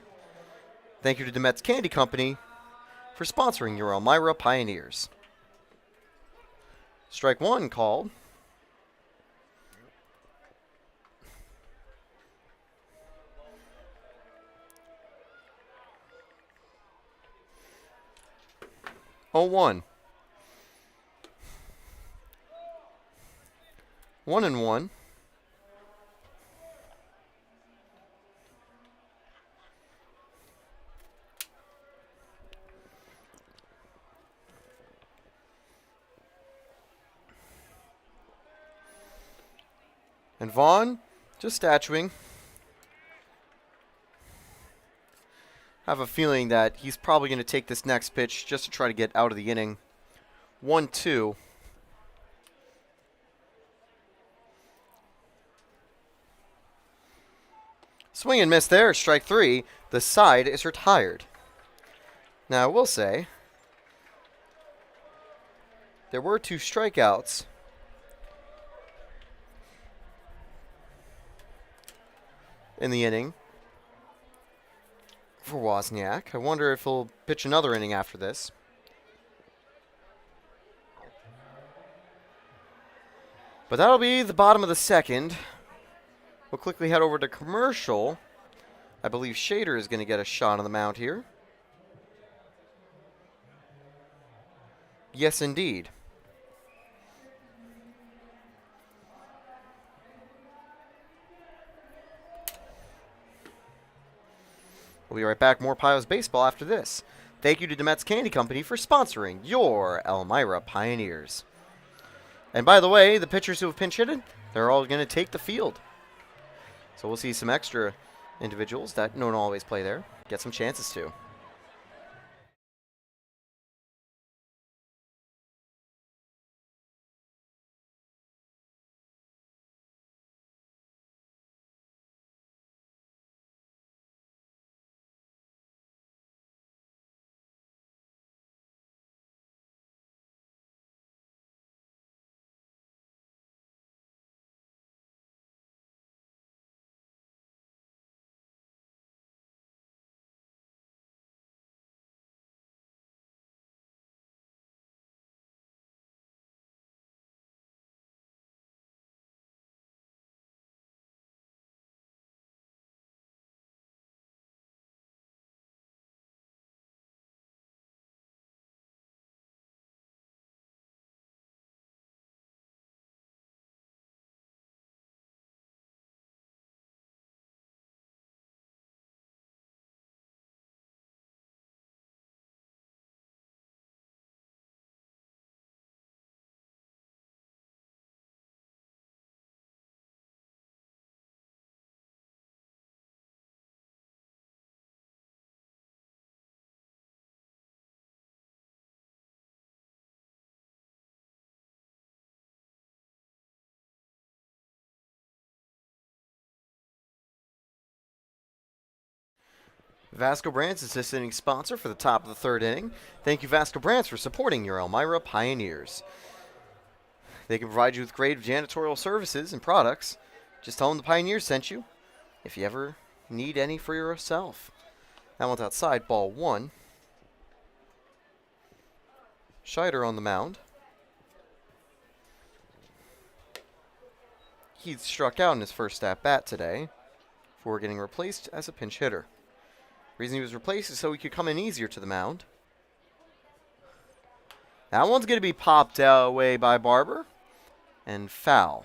A: Thank you to Demet's Candy Company for sponsoring your Elmira Pioneers. Strike 1 called. Oh, 1. 1-1. And Vaughn, just statuing. I have a feeling that he's probably going to take this next pitch just to try to get out of the inning. 1-2. Swing and miss there, strike 3. The side is retired. Now, I will say, there were 2 strikeouts. In the inning for Wozniak. I wonder if he'll pitch another inning after this. But that'll be the bottom of the second. We'll quickly head over to commercial. I believe Shader is going to get a shot on the mound here. Yes, indeed. be right back. More Pios baseball after this. Thank you to Demet's Candy Company for sponsoring your Elmira Pioneers. And by the way, the pitchers who have pinch hit, they're all going to take the field. So we'll see some extra individuals that don't always play there get some chances to. Vasco Brands is this inning's sponsor for the top of the third inning. Thank you, Vasco Brands, for supporting your Elmira Pioneers. They can provide you with great janitorial services and products. Just tell them the Pioneers sent you if you ever need any for yourself. That one's outside, ball one. Scheider on the mound. He struck out in his first at-bat today before getting replaced as a pinch hitter. The reason he was replaced is so he could come in easier to the mound. That one's going to be popped away by Barber. And foul.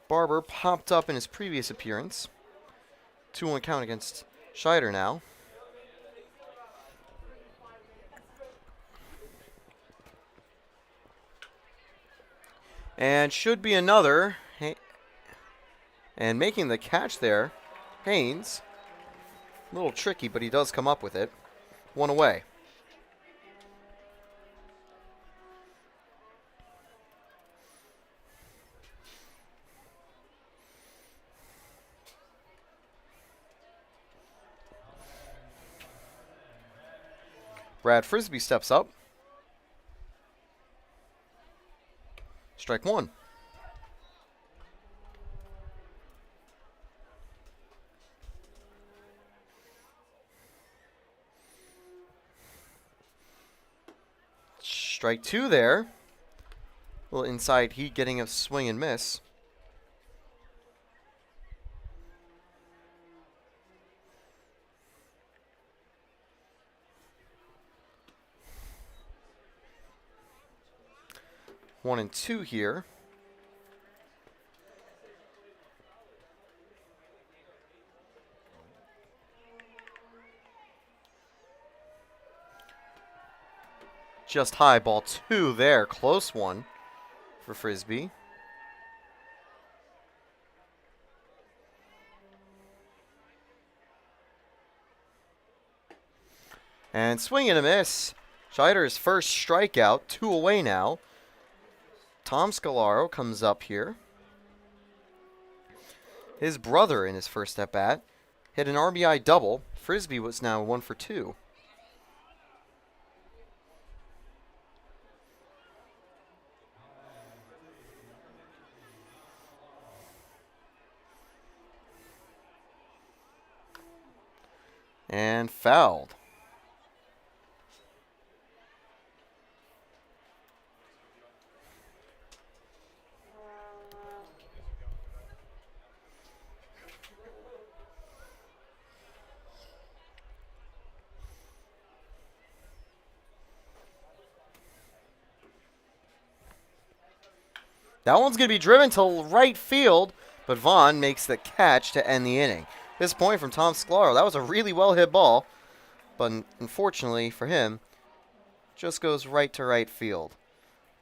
A: Barber popped up in his previous appearance. 2-1 count against Scheider now. And should be another. And making the catch there, Haynes. A little tricky, but he does come up with it. 1 away. Brad Frisbee steps up. Strike one. Strike two there. A little inside heat, getting a swing and miss. One and two here. Just high, ball two there. Close one for Frisbee. And swing and a miss. Scheider's first strikeout. 2 away now. Tom Scalaro comes up here. His brother in his first at-bat hit an RBI double. Frisbee was now 1 for 2. And fouled. That one's going to be driven to right field But Vaughn makes the catch to end the inning. This point from Tom Scalaro. That was a really well-hit ball, but unfortunately for him, just goes right to right field.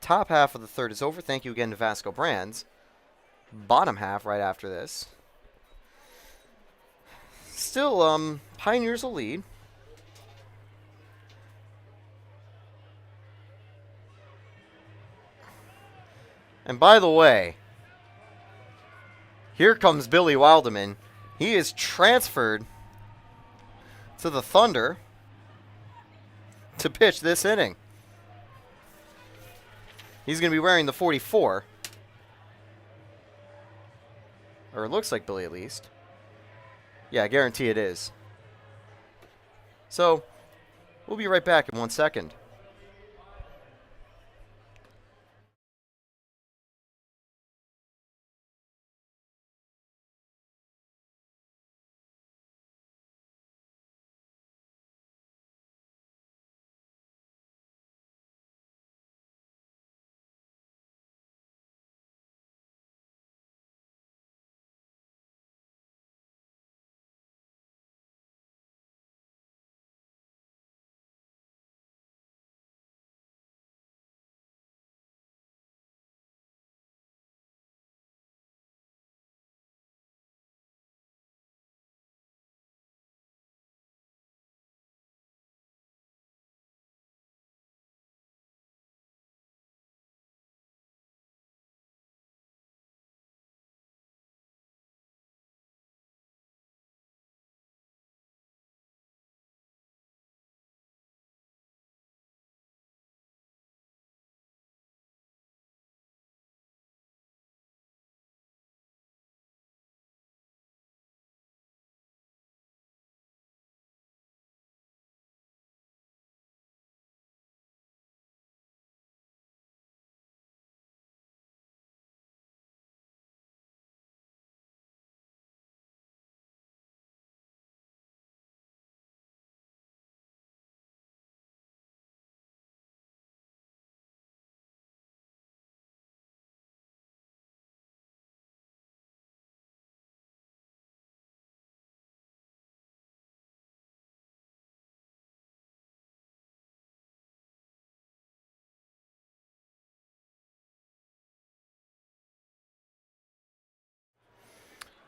A: Top half of the third is over. Thank you again to Vasco Brands. Bottom half right after this. Still, Pioneers will lead. And by the way, here comes Billy Wilderman. He is transferred to the Thunder to pitch this inning. He's going to be wearing the 44. Or it looks like Billy at least. Yeah, I guarantee it is. So, we'll be right back in 1 second.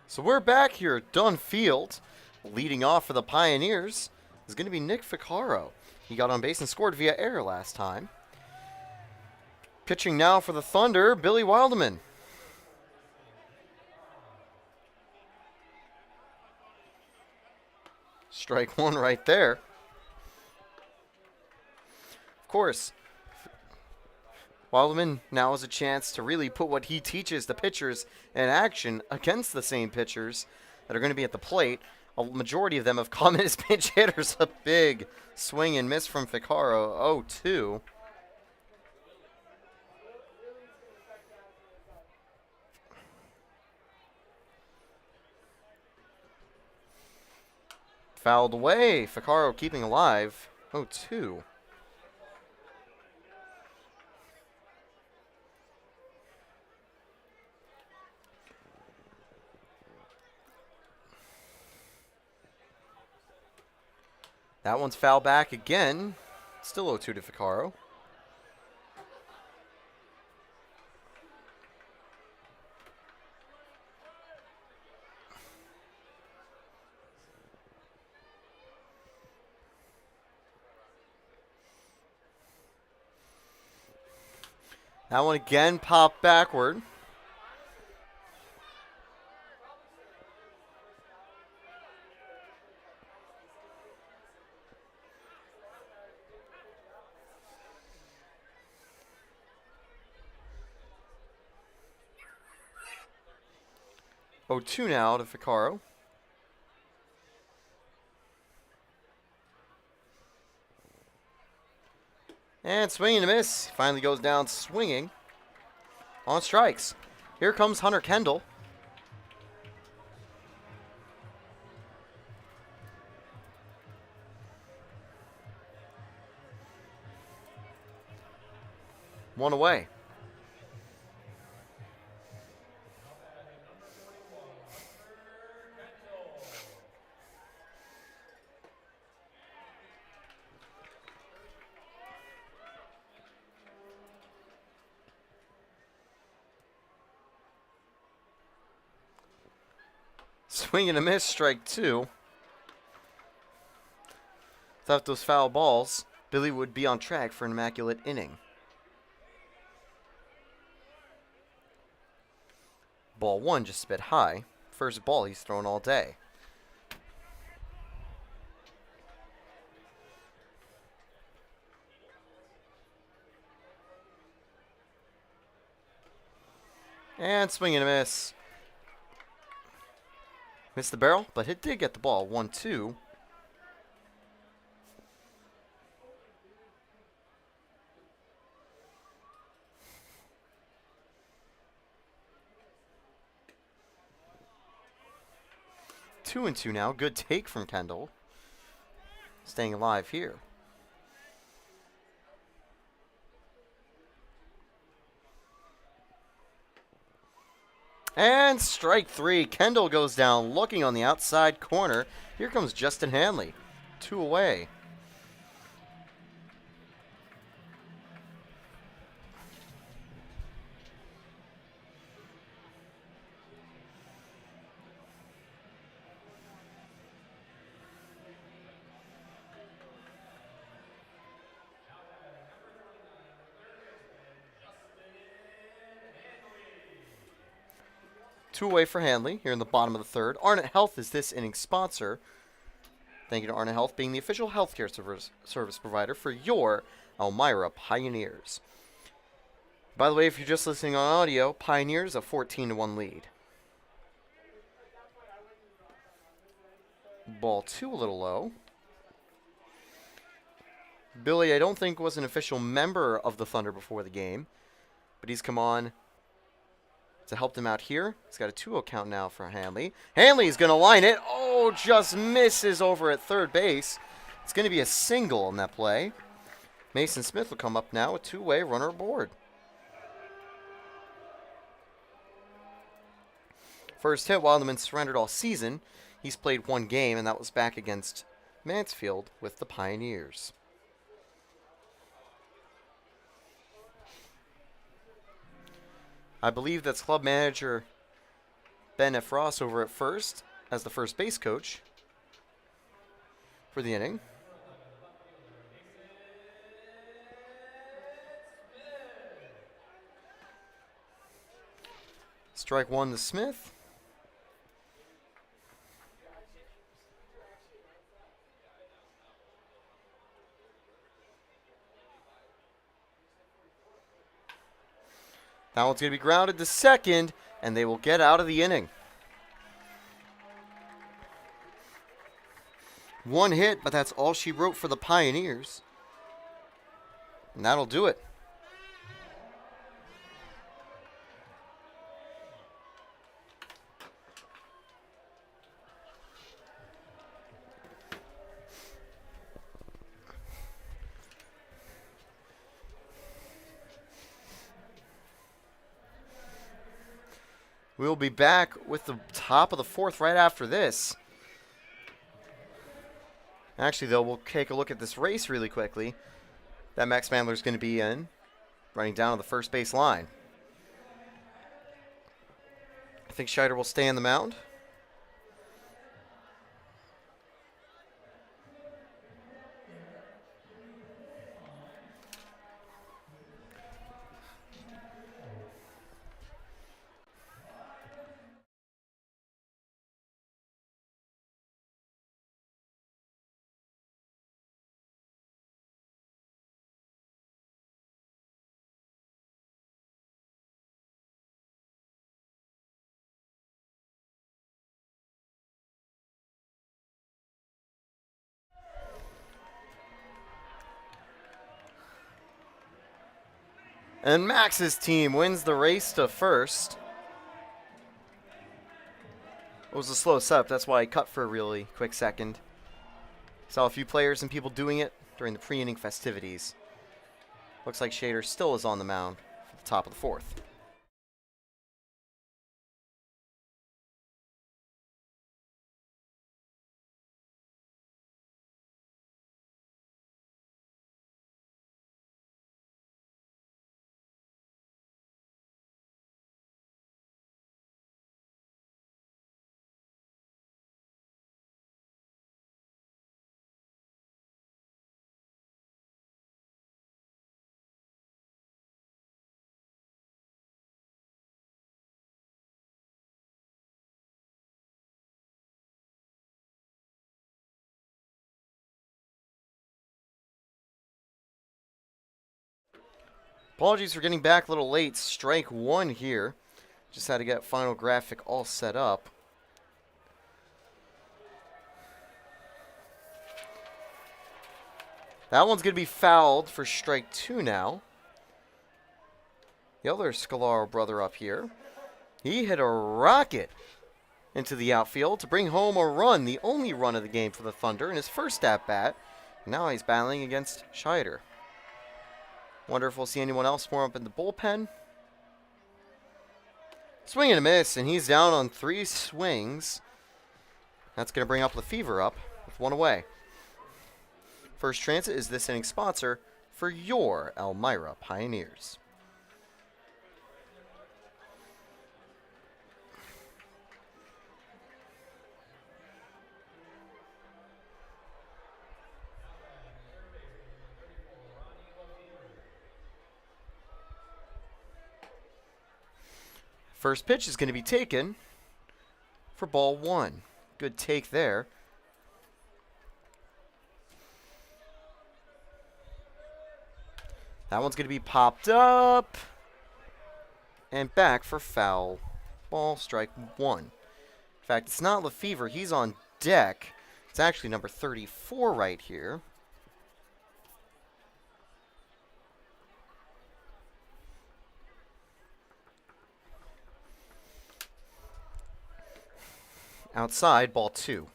A: So we're back here at Dunn Field. Leading off for the Pioneers is going to be Nick Ficarro. He got on base and scored via error last time. Pitching now for the Thunder, Billy Wilderman. Strike one right there. Of course, Wilderman now has a chance to really put what he teaches the pitchers in action against the same pitchers that are going to be at the plate. A majority of them have come in as pinch hitters. A big swing and miss from Ficarro. 0-2. Fouled away. Ficarro keeping alive. 0-2. That one's foul back again. Still 0-2 to Ficarro. That one again popped backward. Oh, 2 now to Ficarro. And swinging and a miss. Finally goes down swinging on strikes. Here comes Hunter Kendall. One away. Swing and a miss, strike 2. Without those foul balls, Billy would be on track for an immaculate inning. Ball 1 just a bit high. First ball he's thrown all day. And swing and a miss. Missed the barrel, but it did get the ball. 1-2. Two and two now. Good take from Kendall. Staying alive here. And strike 3. Kendall goes down looking on the outside corner. Here comes Justin Hanley. 2 away. Two away for Hanley here in the bottom of the third. Arnott Health is this inning's sponsor. Thank you to Arnott Health being the official healthcare service provider for your Elmira Pioneers. By the way, if you're just listening on audio, Pioneers a 14-1 lead. Ball 2 a little low. Billy, I don't think, was an official member of the Thunder before the game, but he's come on to help them out here. He's got a 2-0 count now for Hanley. Hanley's going to line it. Oh, just misses over at third base. It's going to be a single on that play. Mason Smith will come up now, a 2-way runner aboard. First hit, Wildman surrendered all season. He's played 1 game, and that was back against Mansfield with the Pioneers. I believe that's club manager Ben F. Ross over at first as the first base coach for the inning. Strike 1 to Smith. That one's going to be grounded to second, and they will get out of the inning. 1 hit, but that's all she wrote for the Pioneers. And that'll do it. We'll be back with the top of the 4th right after this. Actually, though, we'll take a look at this race really quickly that Max Mandler's going to be in, running down to the first base line. I think Scheider will stay on the mound. And Max's team wins the race to first. It was a slow setup. That's why I cut for a really quick second. Saw a few players and people doing it during the pre-inning festivities. Looks like Scheider still is on the mound for the top of the 4th. Apologies for getting back a little late. Strike one here. Just had to get final graphic all set up. That one's going to be fouled for strike two now. The other Scalaro brother up here. He hit a rocket into the outfield to bring home a run, the only run of the game for the Thunder in his first at-bat. Now he's battling against Scheider. Wonder if we'll see anyone else more up in the bullpen. Swing and a miss, and he's down on 3 swings. That's going to bring up Lefevre up with 1 away. First Transit is this inning sponsor for your Elmira Pioneers. First pitch is going to be taken for ball 1. Good take there. That one's going to be popped up and back for foul. Ball, strike 1. In fact, it's not Lefevre. He's on deck. It's actually number 34 right here. Outside, ball 2.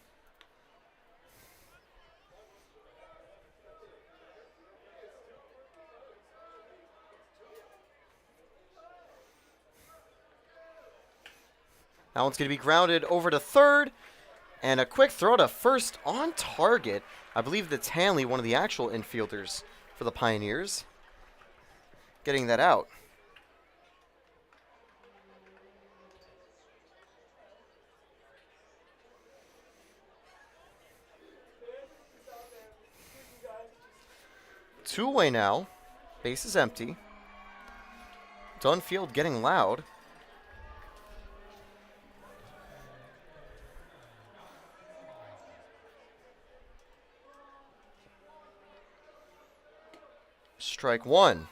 A: That one's going to be grounded over to third. And a quick throw to first on target. I believe that's Hanley, one of the actual infielders for the Pioneers, getting that out. Two away now. Base is empty. Dunn Field getting loud. Strike 1.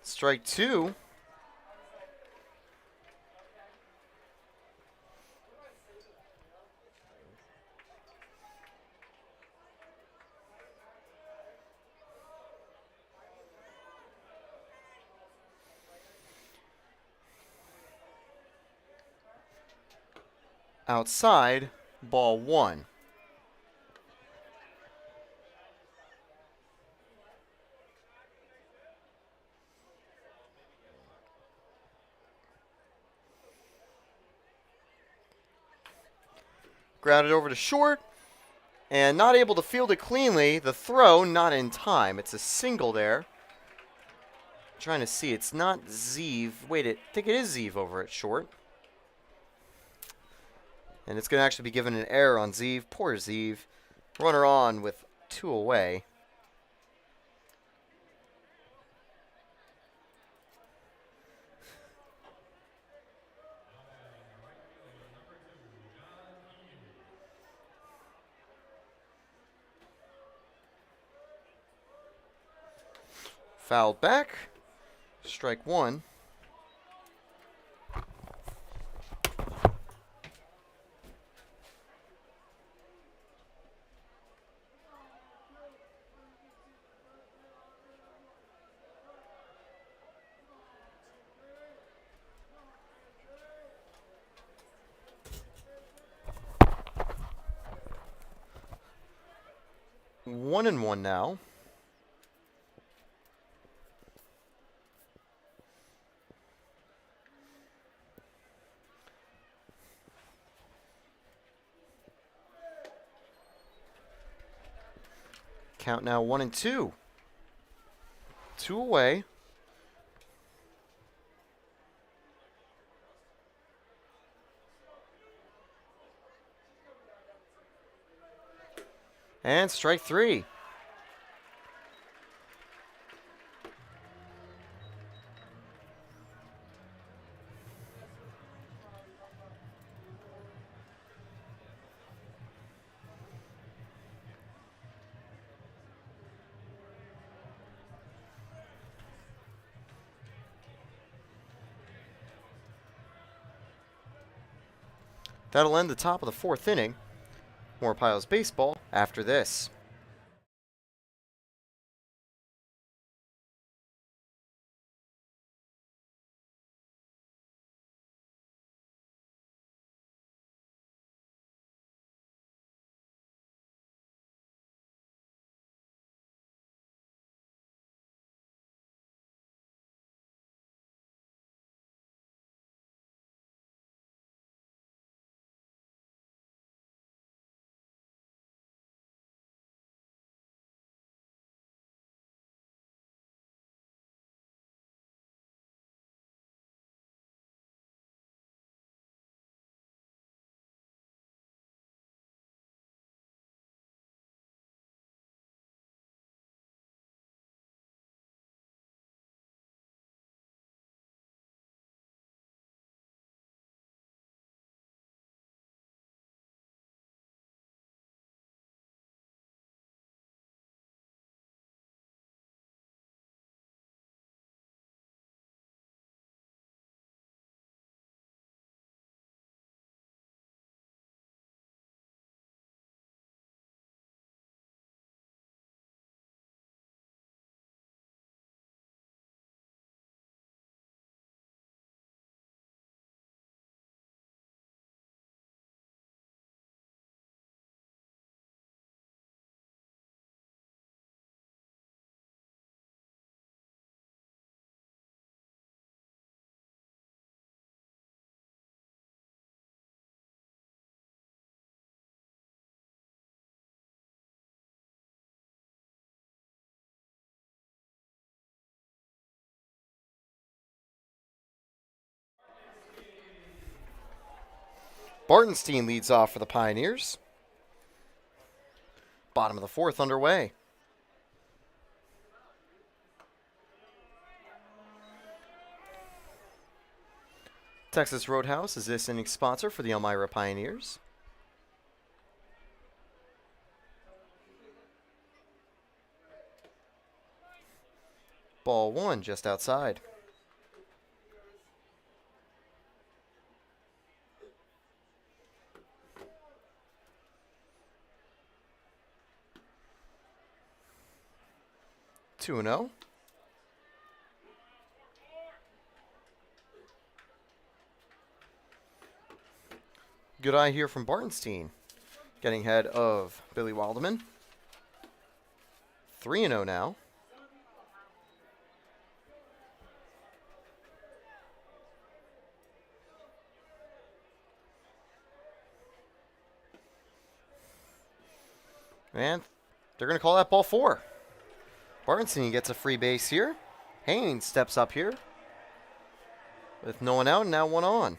A: Strike 2. Outside, ball 1. Grounded over to short, and not able to field it cleanly. The throw not in time. It's a single there. Trying to see, it's not Zeev. Wait, I think it is Zeev over at short. And it's going to actually be given an error on Zeev. Poor Zeev. Runner on with 2 away. Fouled back. Strike 1. One and one now. Count now 1 and 2. 2 away. And strike 3. That'll end the top of the 4th inning. More Pios baseball after this. Bartenstein leads off for the Pioneers. Bottom of the 4th underway. Texas Roadhouse is this inning's sponsor for the Elmira Pioneers. Ball 1 just outside. Two and 0. Good eye here from Bartenstein. Getting ahead of Billy Wildman. 3 and 0 now. And they're going to call that ball 4. Bartenstein gets a free base here. Haynes steps up here with no one out and now 1 on.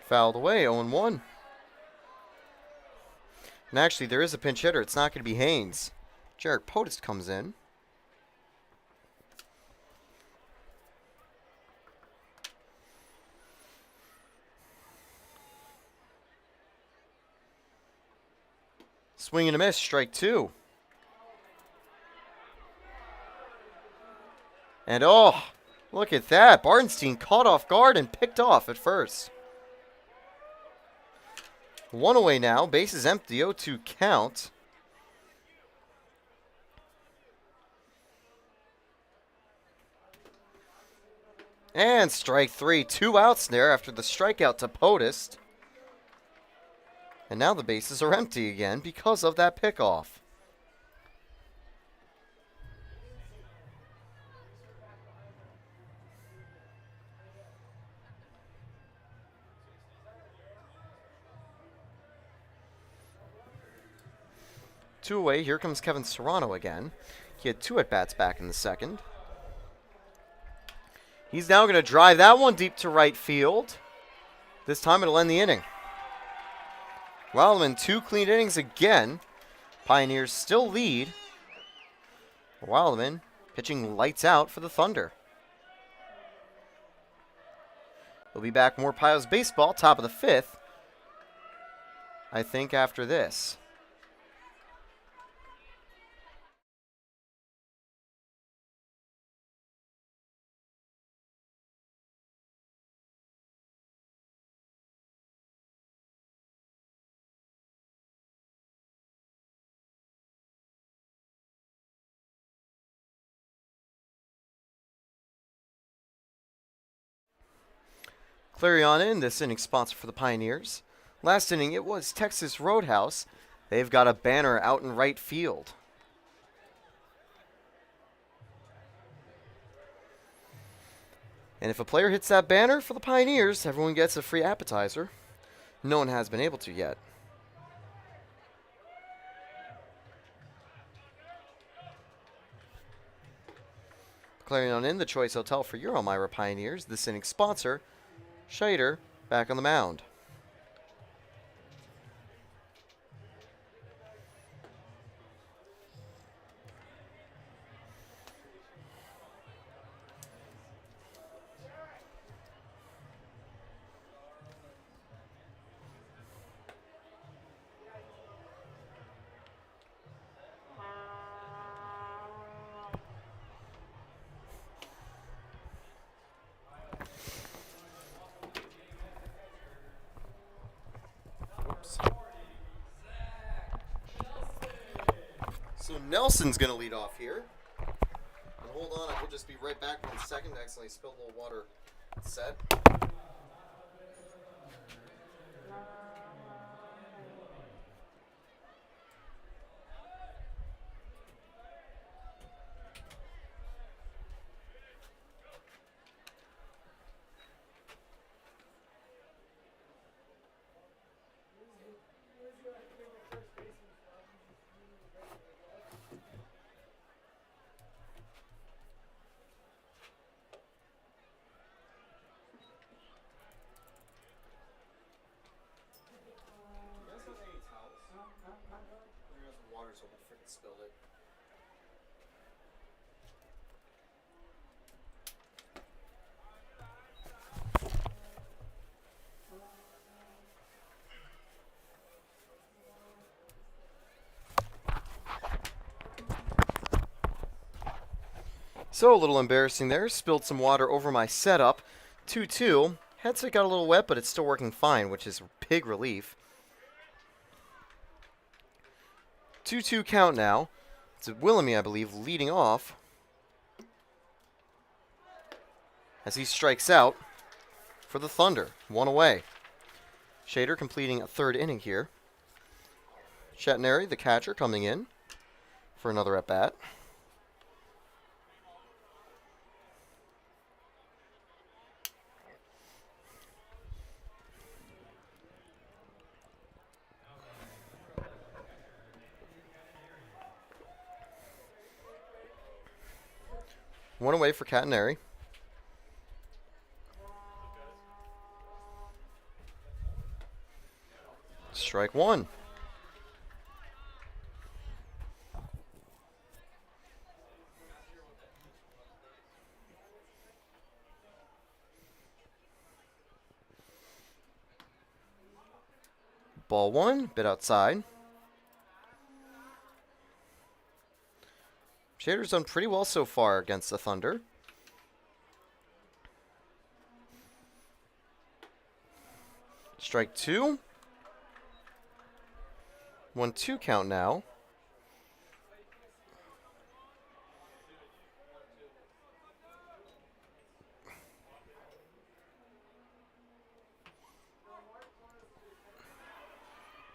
A: Fouled away, 0-1. And actually, there is a pinch hitter. It's not going to be Haynes. Jarek Podest comes in. Swing and a miss, strike 2. And oh, look at that. Bartenstein caught off guard and picked off at first. 1 away now. Base is empty. 0-2 count. And strike 3. 2 outs there after the strikeout to Podest. And now the bases are empty again because of that pickoff. Two away. Here comes Kevin Serrano again. He had 2 at-bats back in the second. He's now going to drive that one deep to right field. This time it'll end the inning. Wildman, 2 clean innings again. Pioneers still lead Wildman pitching lights out for the Thunder. We'll be back more Pios baseball, top of the 5th, I think, after this. Clarion in, this inning sponsor for the Pioneers. Last inning, it was Texas Roadhouse. They've got a banner out in right field. And if a player hits that banner for the Pioneers, everyone gets a free appetizer. No one has been able to yet. Clarion in, the Choice Hotel for your Elmira Pioneers. This inning sponsor, Scheider, back on the mound. So Nelson's going to lead off here. And hold on, I will just be right back 1 second. I accidentally spilled a little water set. Spilled it. So a little embarrassing there. Spilled some water over my setup. 2-2. Headset got a little wet, but it's still working fine, which is big relief. 2-2 count now. It's Willemie, I believe, leading off as he strikes out for the Thunder. 1 away. Scheider completing a 3rd inning here. Chatneri, the catcher, coming in for another at-bat. One away for Catanari. Strike 1. Ball 1, bit outside. Scheider's done pretty well so far against the Thunder. Strike 2. 1-2 count now.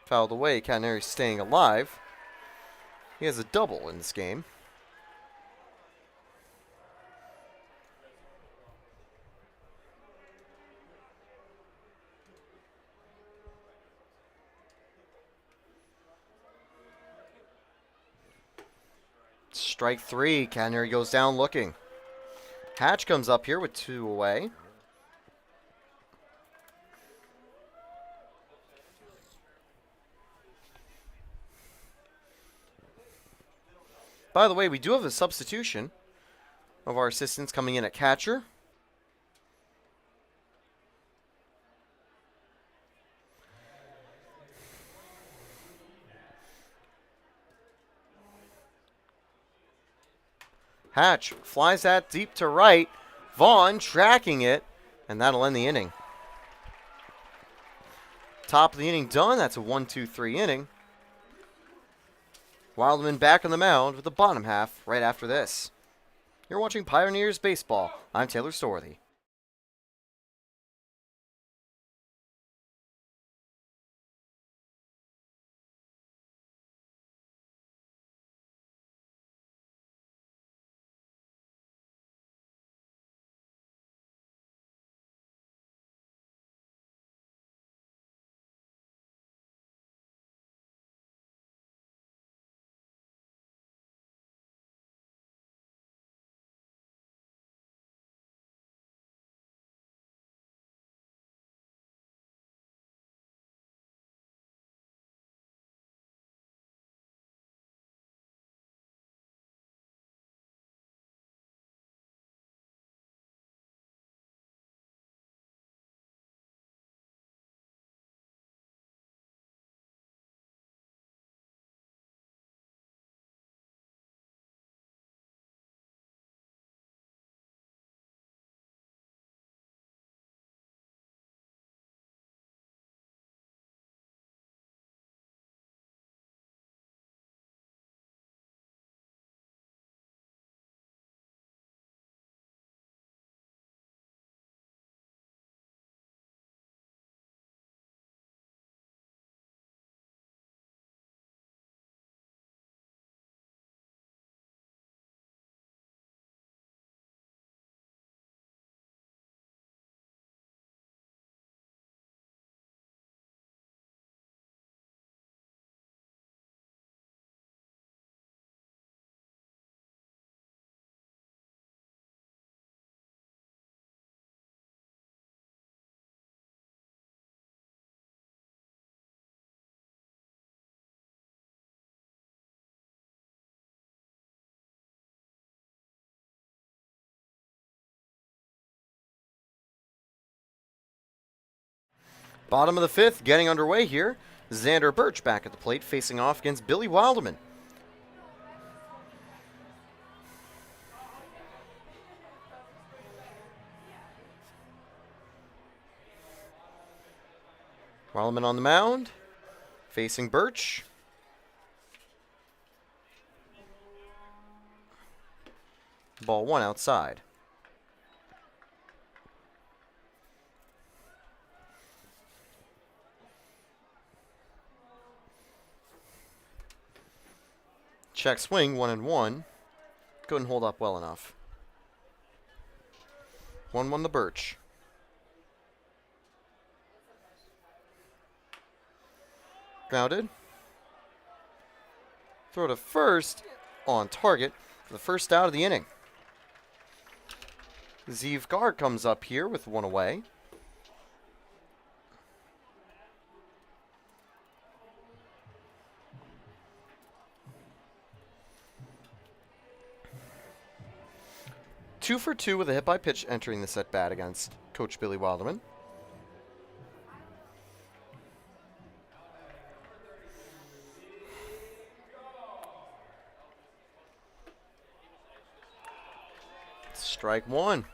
A: Fouled away, Catanari staying alive. He has a double in this game. Strike 3. Catanari goes down looking. Hatch comes up here with 2 away. By the way, we do have a substitution of our assistants coming in at catcher. Hatch flies that deep to right. Vaughn tracking it, and that'll end the inning. Top of the inning done. That's a 1-2-3 inning. Wildman back on the mound with the bottom half right after this. You're watching Pioneers Baseball. I'm Taylor Storthy. Bottom of the fifth, getting underway here. Xander Birch back at the plate, facing off against Billy Wildman. Wildman on the mound, facing Birch. Ball one outside. Check swing, 1-1. Couldn't hold up well enough. 1-1 to Birch. Grounded. Throw to first on target for the first out of the inning. Zeev Guard comes up here with one away. Two for two with a hit by pitch entering this at bat against Coach Billy Wildman. Strike one.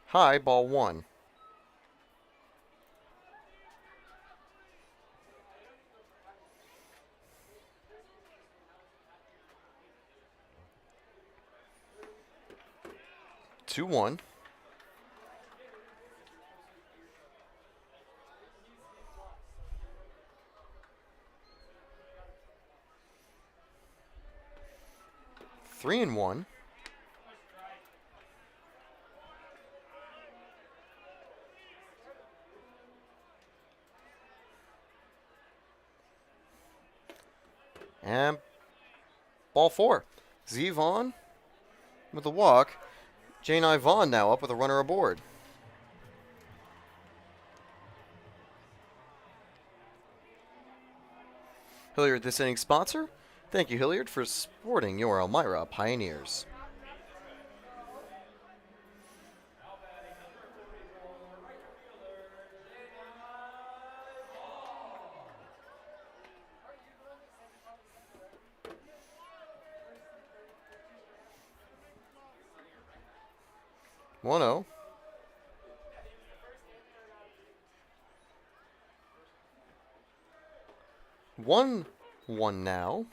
A: High, ball one. 2-1. Three and one. And ball four. Zeev on with a walk. Jane Vaughn now up with a runner aboard. Hilliard, this inning sponsor. Thank you, Hilliard, for supporting your Elmira Pioneers. One 0. 1-1 now.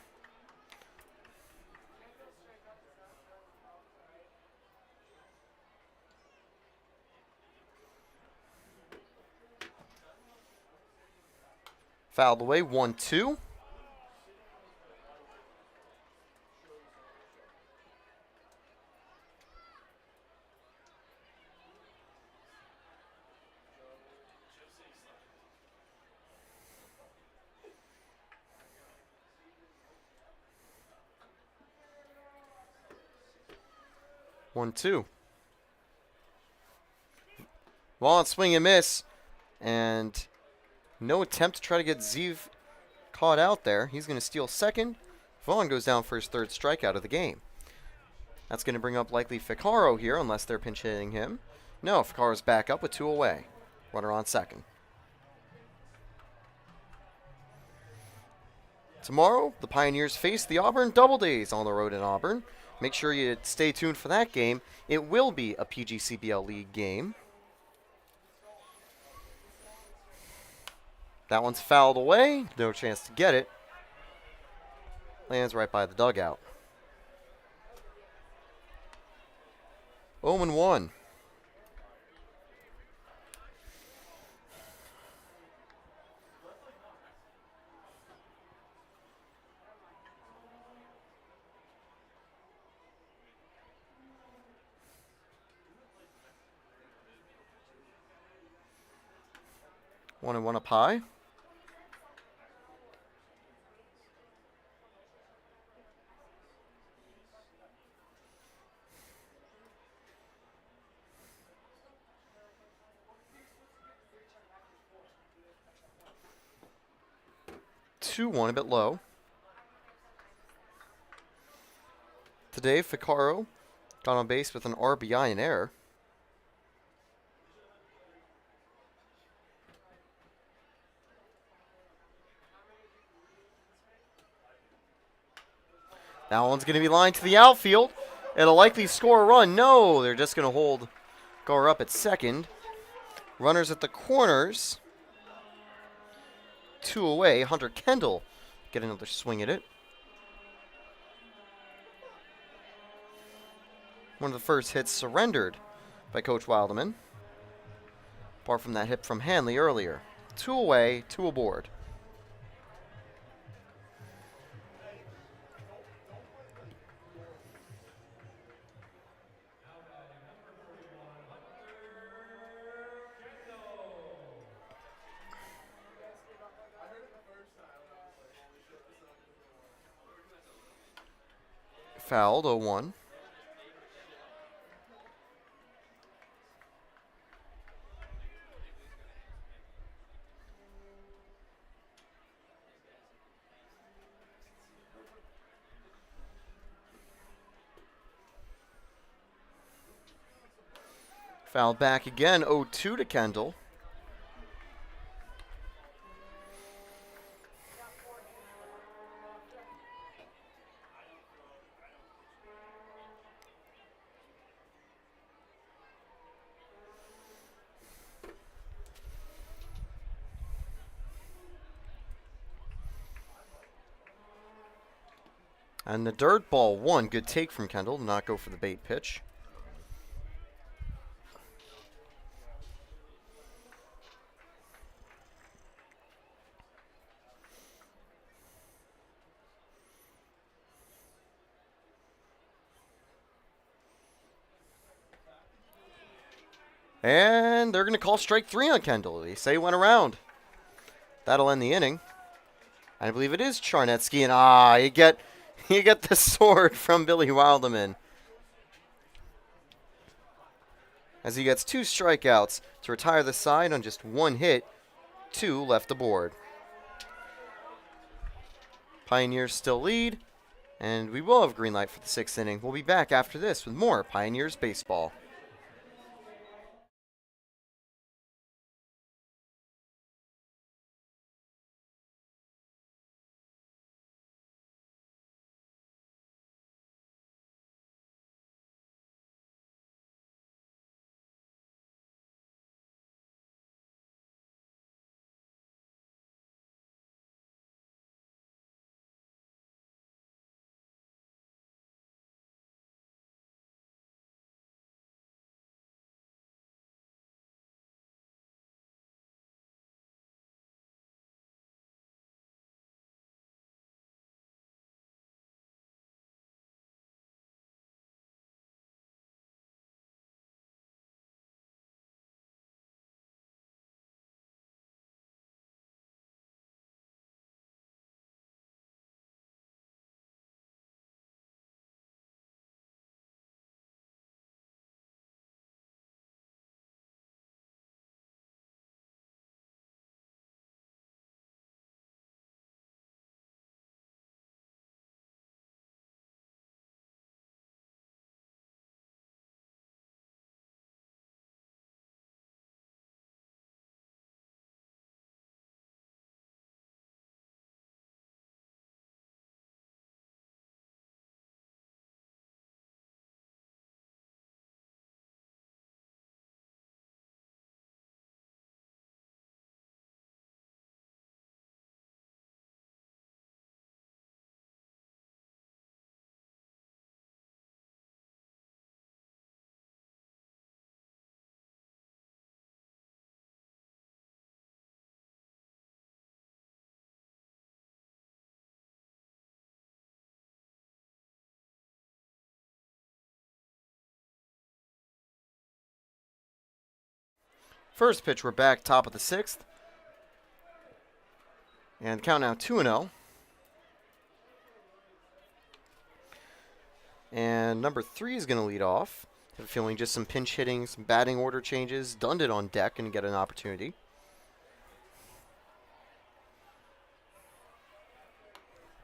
A: Fouled away, 1-2. One, two. Vaughn swing and miss. And no attempt to try to get Zeev caught out there. He's going to steal second. Vaughn goes down for his third strikeout of the game. That's going to bring up likely Ficaro here, unless they're pinch hitting him. No, Ficaro's back up with 2 away. Runner on second. Tomorrow, the Pioneers face the Auburn Doubledays on the road in Auburn. Make sure you stay tuned for that game. It will be a PGCBL League game. That one's fouled away. No chance to get it. Lands right by the dugout. 0-1. One and one up high. Two, one a bit low. Today, Ficaro got on base with an RBI in error. That one's going to be lined to the outfield. It'll likely score a run. No, they're just going to hold Gar up at second. Runners at the corners. 2 away. Hunter Kendall get another swing at it. One of the first hits surrendered by Coach Wildeman. Apart from that hit from Hanley earlier. 2 away, 2 aboard. Fouled, 0-1. Fouled back again, 0-2 to Kendall. And the dirt ball, 1. Good take from Kendall to not go for the bait pitch. And they're going to call strike 3 on Kendall. They say went around. That'll end the inning. I believe it is Charnetsky. And you get the sword from Billy Wildeman. as he gets 2 strikeouts to retire the side on just 1 hit, 2 left aboard. Pioneers still lead, and we will have green light for the 6th inning. We'll be back after this with more Pioneers baseball. First pitch, we're back top of the 6th. And count now 2-0. And number 3 is going to lead off. I have a feeling just some pinch hitting, some batting order changes. Dunn on deck and get an opportunity.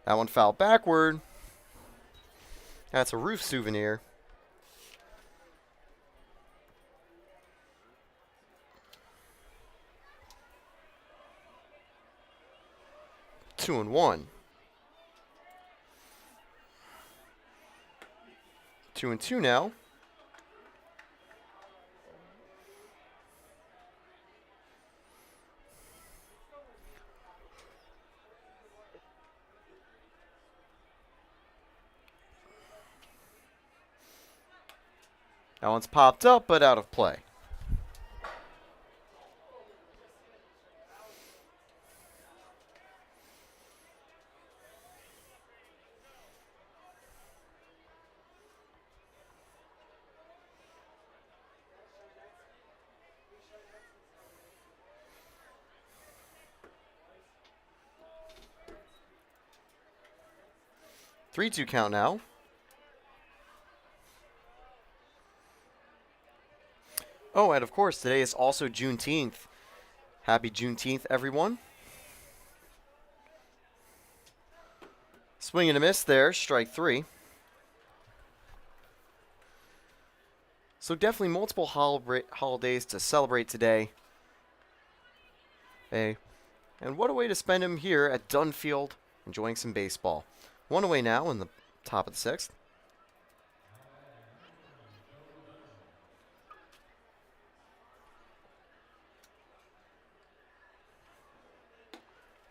A: That one fouled backward. That's a roof souvenir. Two and one. 2-2 now. That one's popped up, but out of play. Three-two count now. Oh, and of course, today is also Juneteenth. Happy Juneteenth, everyone. Swing and a miss there, strike 3. So definitely multiple holidays to celebrate today. And what a way to spend them here at Dunn Field, enjoying some baseball. 1 away now in the top of the 6th.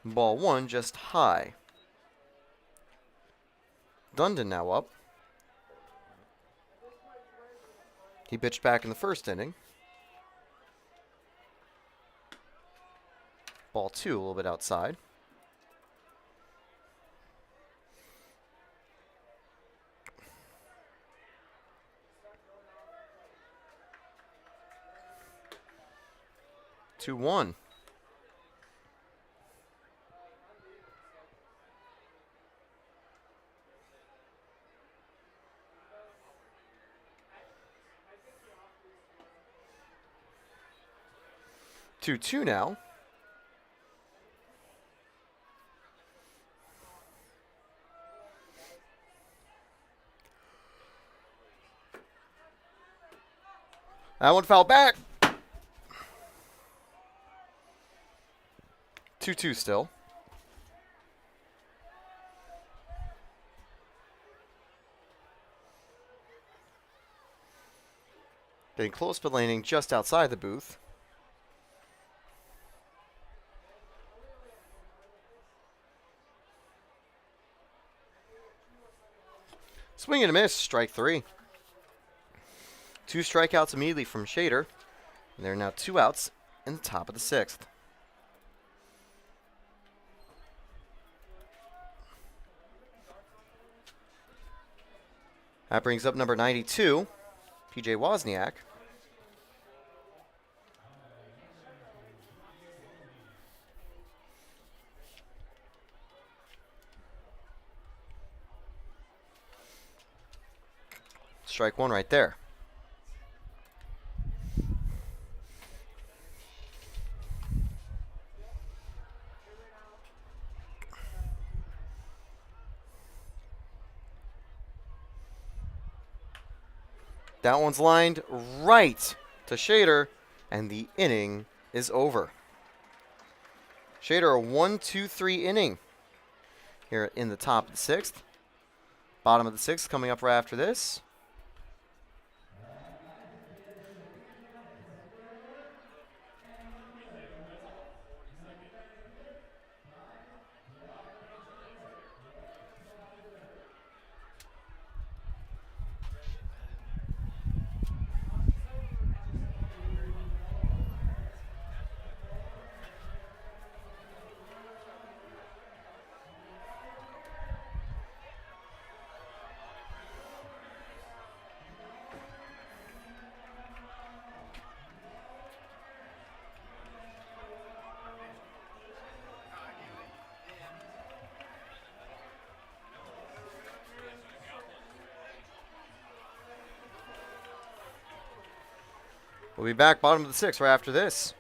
A: Ball 1 just high. Dundon now up. He pitched back in the first inning. Ball 2 a little bit outside. Two one. 2-2 now. That one fouled back. 2-2 still. Getting close but laning just outside the booth. Swing and a miss, strike 3. 2 strikeouts immediately from Shader. And there are now 2 outs in the top of the 6th. That brings up number 92, PJ Wozniak. Strike 1 right there. That one's lined right to Shader, and the inning is over. Shader, a 1-2-3 inning here in the top of the 6th. Bottom of the 6th coming up right after this. We'll be back bottom of the 6th right after this.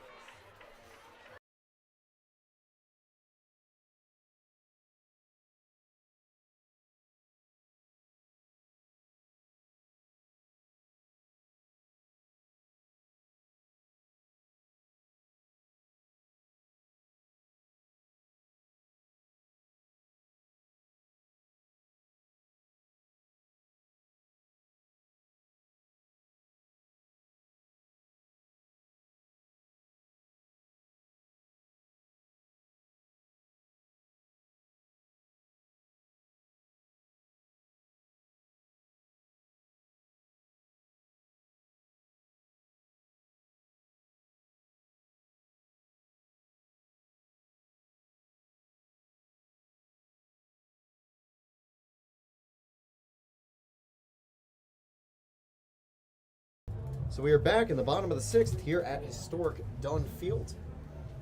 A: So we are back in the bottom of the 6th here at historic Dunn Field.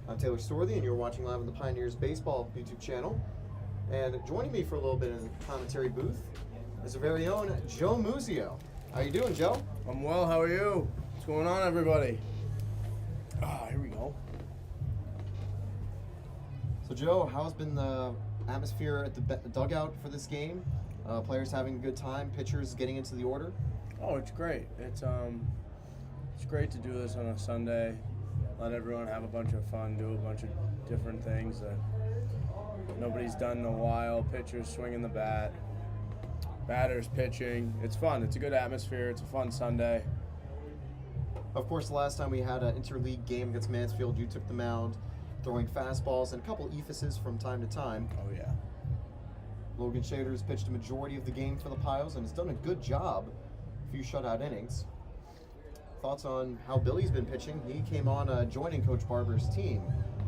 A: I'm Taylor Storthy, and you're watching live on the Pioneers Baseball YouTube channel. And joining me for a little bit in the commentary booth is our very own Joe Muzio. How you doing, Joe?
B: I'm well. How are you? What's going on, everybody? Here we go.
A: So, Joe, how's been the atmosphere at the dugout for this game? Players having a good time, pitchers getting into the order?
B: Oh, it's great. It's great to do this on a Sunday. Let everyone have a bunch of fun, do a bunch of different things that nobody's done in a while. Pitchers swinging the bat, batters pitching. It's fun. It's a good atmosphere. It's a fun Sunday.
A: Of course, the last time we had an interleague game against Mansfield, you took the mound, throwing fastballs and a couple ephises from time to time.
B: Oh, yeah.
A: Logan Shader's pitched a majority of the game for the Pios and has done a good job. A few shutout innings. Thoughts on how Billy's been pitching? He came on joining Coach Barber's team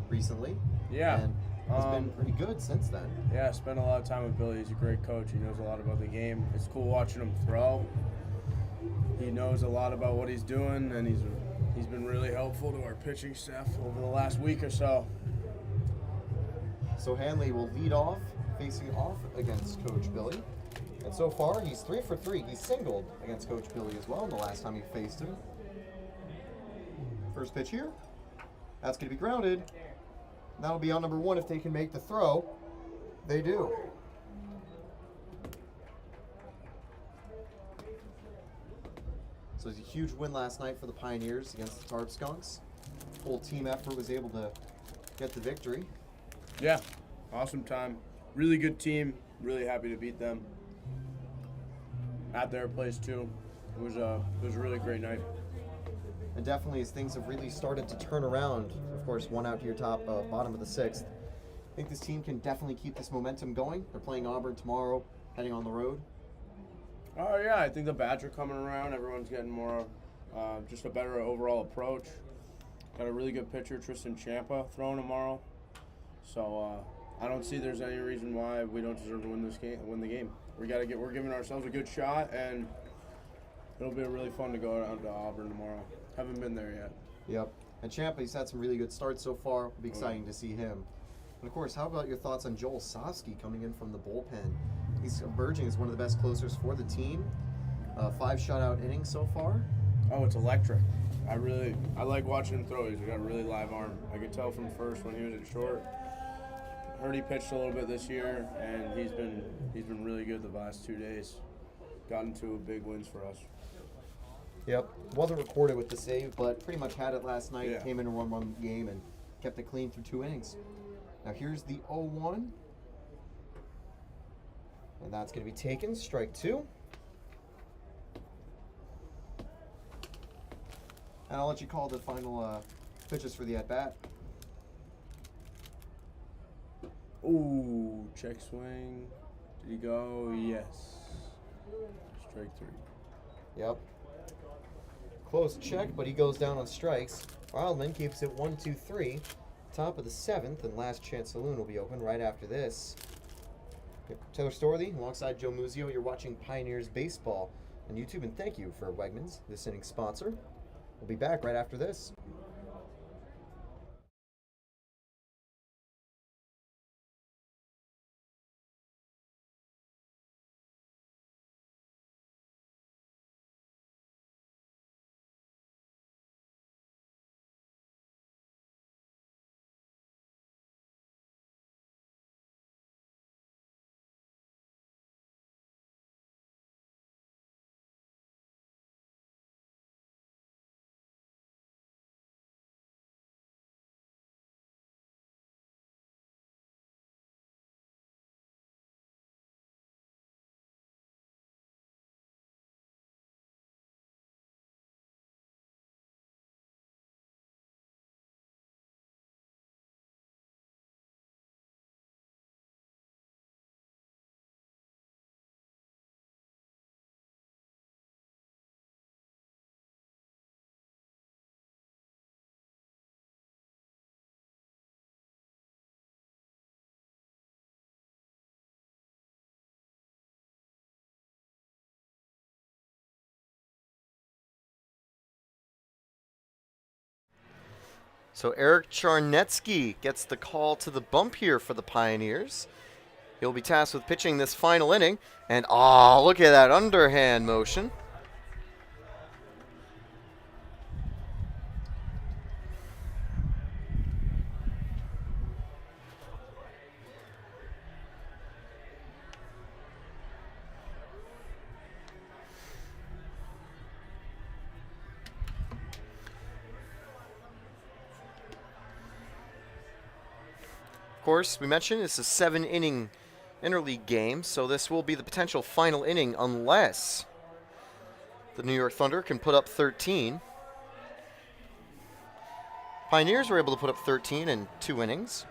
A: recently.
B: Yeah.
A: And has been pretty good since then.
B: Yeah, spent a lot of time with Billy. He's a great coach. He knows a lot about the game. It's cool watching him throw. He knows a lot about what he's doing, and he's been really helpful to our pitching staff over the last week or so.
A: So Hanley will lead off, facing off against Coach Billy. And so far, he's 3 for 3. He's singled against Coach Billy as well the last time he faced him. First pitch here. That's going to be grounded. That'll be on number 1 if they can make the throw. They do. So it was a huge win last night for the Pioneers against the Tarp Skunks. Whole team effort was able to get the victory.
B: Yeah, awesome time. Really good team. Really happy to beat them. At their place too. It was a really great night.
A: And definitely as things have really started to turn around, of course, 1 out to your bottom of the 6th. I think this team can definitely keep this momentum going. They're playing Auburn tomorrow, heading on the road.
B: Oh yeah, I think the bats are coming around. Everyone's getting more, just a better overall approach. Got a really good pitcher, Tristan Champa, throwing tomorrow. So I don't see there's any reason why we don't deserve to win the game. We're giving ourselves a good shot, and it'll be really fun to go out to Auburn tomorrow. Haven't been there yet.
A: Yep. And Champa, he's had some really good starts so far. It'll be exciting to see him. And of course, how about your thoughts on Joel Sofsky coming in from the bullpen? He's emerging as one of the best closers for the team. 5 shutout innings so far.
B: Oh, it's electric. I like watching him throw. He's got a really live arm. I could tell from first when he was at short. Heard he pitched a little bit this year, and he's been really good the last 2 days. Gotten 2 big wins for us.
A: Yep. Wasn't recorded with the save, but pretty much had it last night.
B: Yeah.
A: Came in and won the game and kept it clean through 2 innings. Now here's the 0-1. And that's going to be taken. Strike 2. And I'll let you call the final pitches for the at-bat.
B: Ooh, check swing. Did he go? Yes. Strike 3.
A: Yep. Close check, but he goes down on strikes. Wildman keeps it 1-2-3. Top of the 7th, and Last Chance Saloon will be open right after this. Yep. Taylor Storley, alongside Joe Muzio, you're watching Pioneers Baseball on YouTube, and thank you for Wegmans, this inning's sponsor. We'll be back right after this. So Eric Charnetsky gets the call to the bump here for the Pioneers. He'll be tasked with pitching this final inning. And, look at that underhand motion. Of course, we mentioned it's a 7-inning interleague game, so this will be the potential final inning unless the New York Thunder can put up 13. Pioneers were able to put up 13 in 2 innings,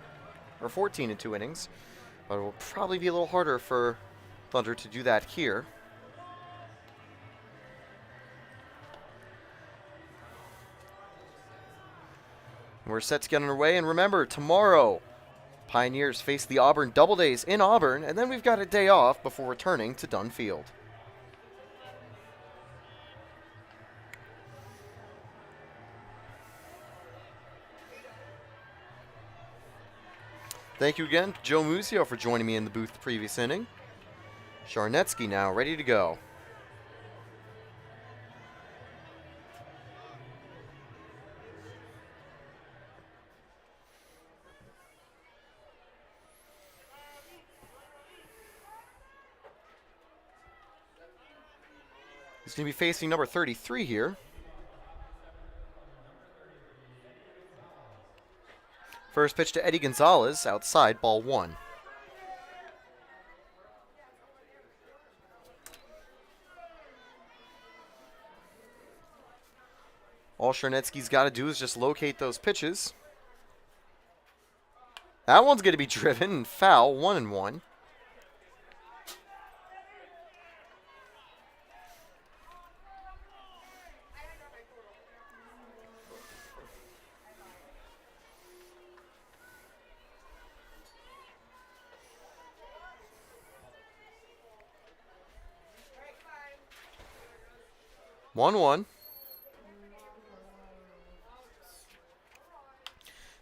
A: or 14 in 2 innings, but it will probably be a little harder for Thunder to do that here. We're set to get underway, and remember, tomorrow, Pioneers face the Auburn Double Days in Auburn, and then we've got a day off before returning to Dunn Field. Thank you again to Joe Muzio for joining me in the booth the previous inning. Charnetsky now ready to go. He's going to be facing number 33 here. First pitch to Eddie Gonzalez, outside, ball 1. All Charnetsky's got to do is just locate those pitches. That one's going to be driven and foul, 1-1.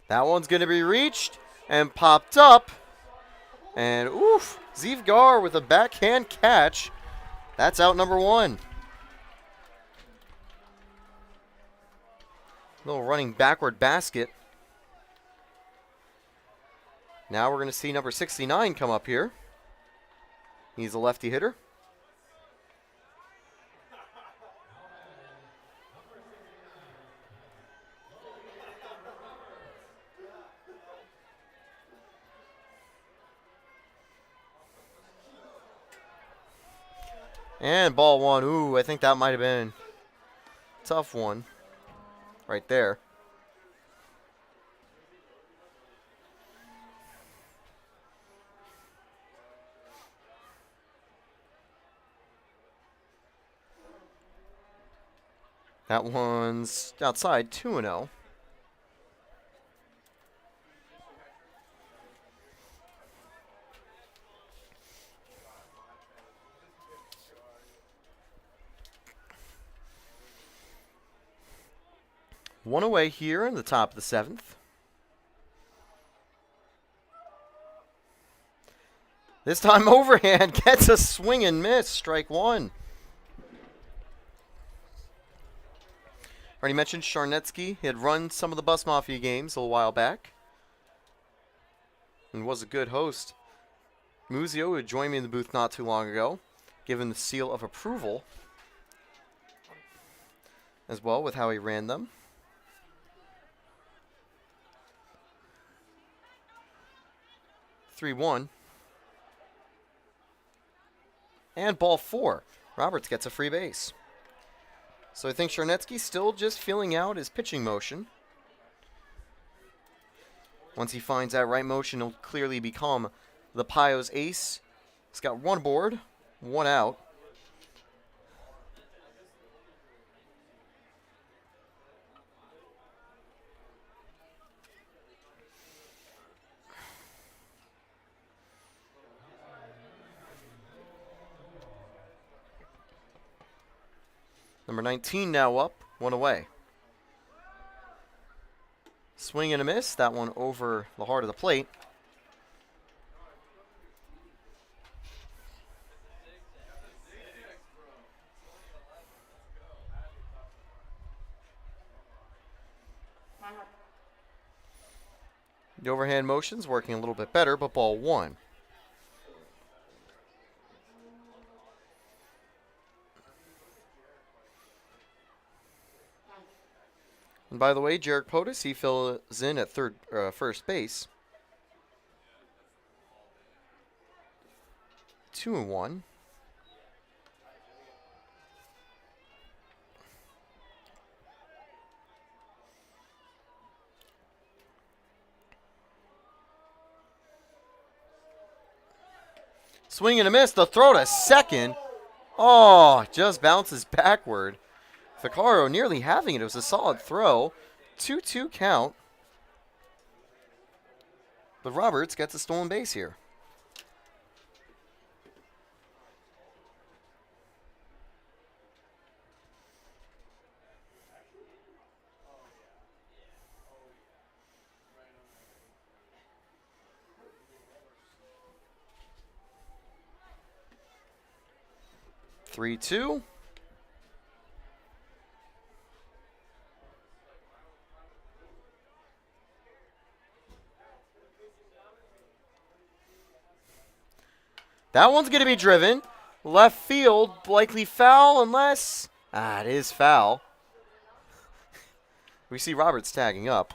A: That one's going to be reached and popped up. And oof, Zivgar with a backhand catch. That's out number 1. Little running backward basket. Now we're going to see number 69 come up here. He's a lefty hitter. And ball 1. Ooh, I think that might have been a tough one right there. That one's outside, 2-0. One away here in the top of the 7th. This time overhand gets a swing and miss. Strike 1. Already mentioned Charnetsky. He had run some of the Bus Mafia games a little while back and was a good host. Muzio, who joined me in the booth not too long ago, given the seal of approval as well with how he ran them. 3-1. And ball 4. Roberts gets a free base. So I think Charnetsky's still just feeling out his pitching motion. Once he finds that right motion, he'll clearly become the Pios ace. He's got 1 board, 1 out. Number 19 now up, 1 away. Swing and a miss. That one over the heart of the plate. The overhand motion's working a little bit better, but ball 1. And by the way, Jarek Potus, he fills in at first base. 2-1. Swing and a miss. The throw to second. Oh, just bounces backward. Ficaro nearly having it. It was a solid throw. 2-2 count. But Roberts gets a stolen base here. Three, 2. That one's going to be driven. Left field, likely foul unless... it is foul. We see Roberts tagging up.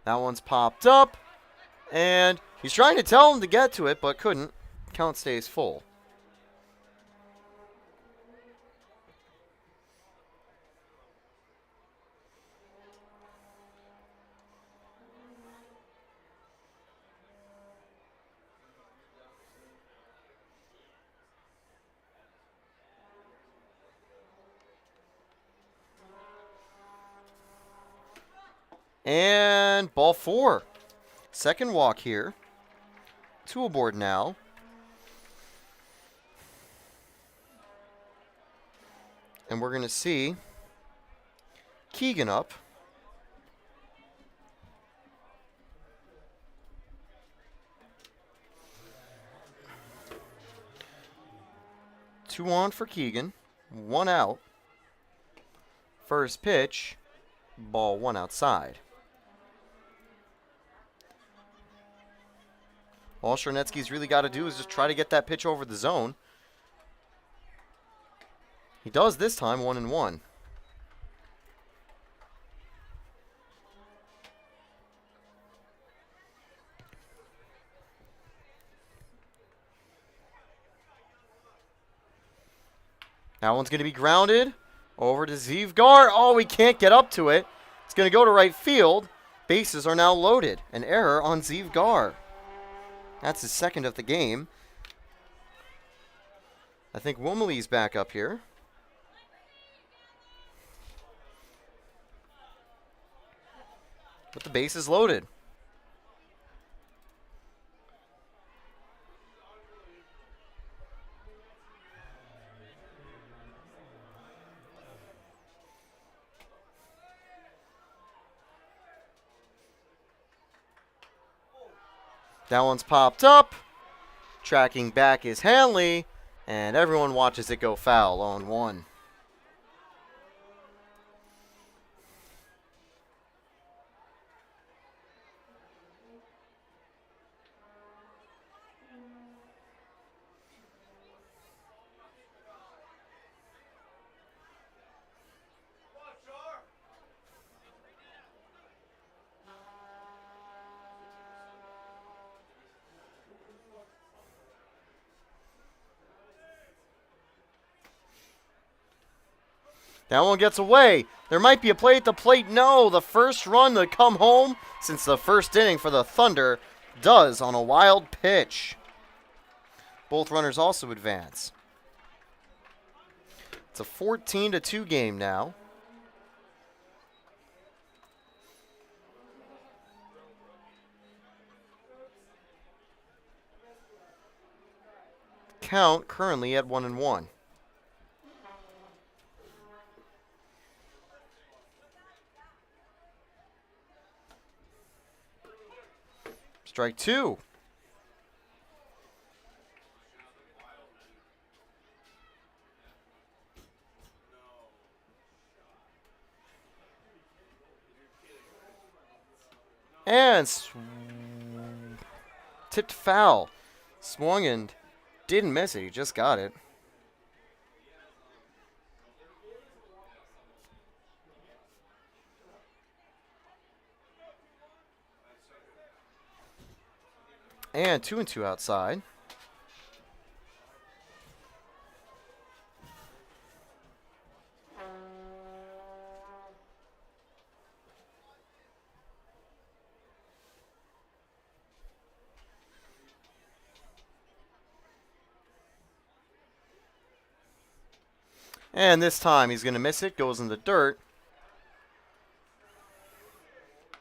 A: That one's popped up, and he's trying to tell him to get to it, but couldn't. Count stays full. And ball 4. Second walk here. 2 aboard now. And we're going to see Keegan up. Two on for Keegan. 1 out. First pitch. Ball 1 outside. All Charnetsky's really got to do is just try to get that pitch over the zone. He does this time, 1-1. That one's going to be grounded over to Zivgar. Oh, we can't get up to it. It's going to go to right field. Bases are now loaded. An error on Zivgar. That's his second of the game. I think Womley's back up here. But the base is loaded. That one's popped up. Tracking back is Hanley. And everyone watches it go foul on 1. That one gets away. There might be a play at the plate. No, the first run to come home since the first inning for the Thunder does on a wild pitch. Both runners also advance. It's a 14-2 game now. Count currently at 1-1. Strike 2. And tipped foul. Swung and didn't miss it. He just got it. And 2-2 outside. And this time he's going to miss it. Goes in the dirt.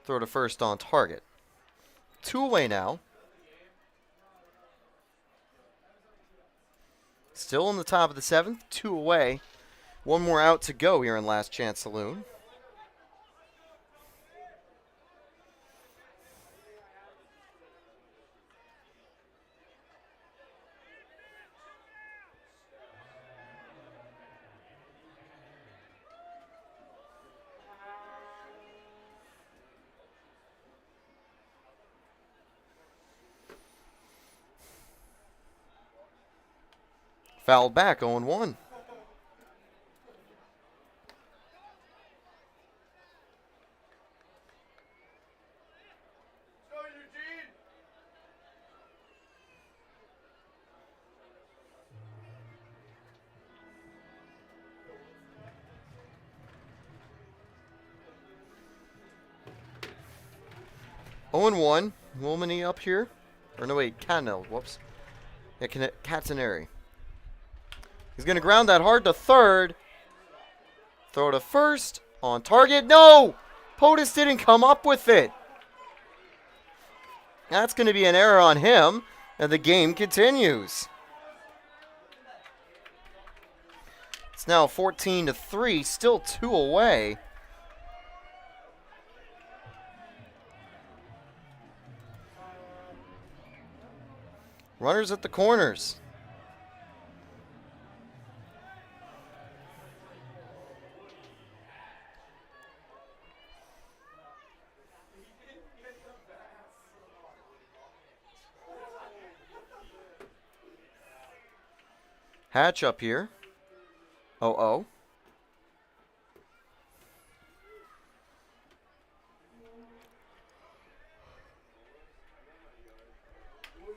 A: Throw to first on target. 2 away now. Still in the top of the 7th, 2 away. 1 more out to go here in Last Chance Saloon. Fouled back, 0-1. Oh and 1. Wilmany up here. Or no, wait, Cannell. Whoops. Yeah, Catanari. He's going to ground that hard to third. Throw to first. On target. No! POTUS didn't come up with it. That's going to be an error on him. And the game continues. It's now 14-3. Still 2 away. Runners at the corners. Hatch up here. 0-0.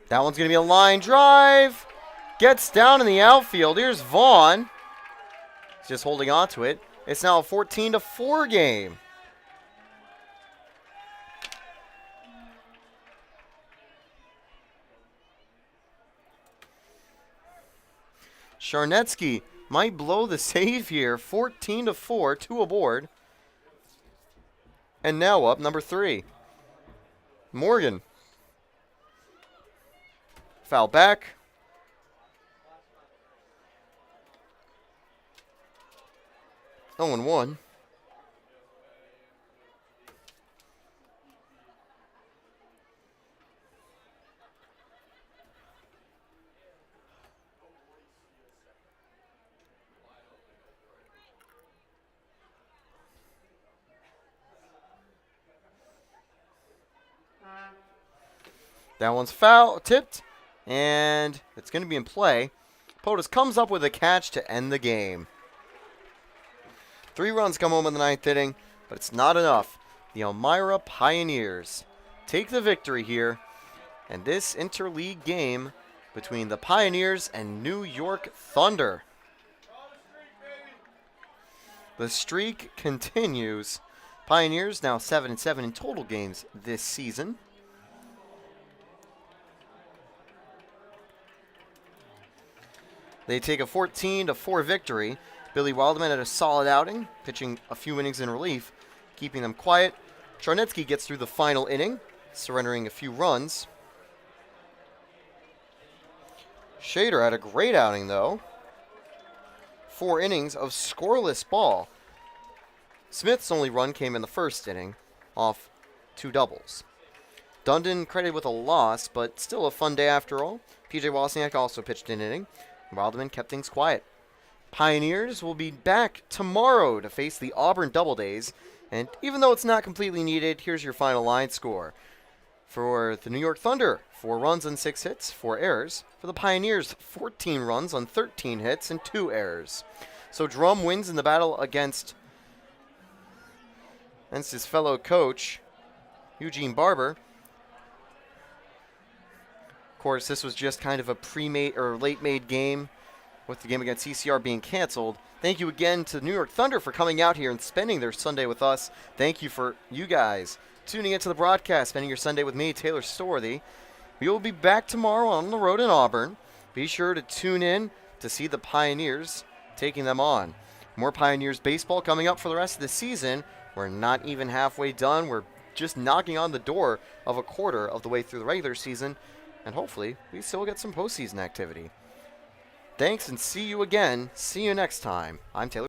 A: That one's going to be a line drive. Gets down in the outfield. Here's Vaughn. He's just holding on to it. It's now a 14-4 game. Charnetsky might blow the save here. 14-4, 2 aboard. And now up, number 3. Morgan. Foul back. Oh and 1. That one's foul, tipped, and it's going to be in play. POTUS comes up with a catch to end the game. 3 runs come home in the 9th inning, but it's not enough. The Elmira Pioneers take the victory here, and this interleague game between the Pioneers and New York Thunder. The streak continues. Pioneers now 7-7 in total games this season. They take a 14-4 victory. Billy Wildman had a solid outing, pitching a few innings in relief, keeping them quiet. Charnetsky gets through the final inning, surrendering a few runs. Shader had a great outing, though. 4 innings of scoreless ball. Smith's only run came in the first inning, off 2 doubles. Dundon credited with a loss, but still a fun day after all. P.J. Wozniak also pitched an inning. Wildman kept things quiet. Pioneers will be back tomorrow to face the Auburn Doubledays. And even though it's not completely needed, here's your final line score. For the New York Thunder, 4 runs on 6 hits, 4 errors. For the Pioneers, 14 runs on 13 hits and 2 errors. So Drum wins in the battle against his fellow coach, Eugene Barber. Of course, this was just kind of a pre-made or late-made game with the game against CCR being canceled. Thank you again to the New York Thunder for coming out here and spending their Sunday with us. Thank you for you guys tuning into the broadcast, spending your Sunday with me, Taylor Storthy. We will be back tomorrow on the road in Auburn. Be sure to tune in to see the Pioneers taking them on. More Pioneers baseball coming up for the rest of the season. We're not even halfway done. We're just knocking on the door of a quarter of the way through the regular season. And hopefully, we still get some postseason activity. Thanks and see you again. See you next time. I'm Taylor.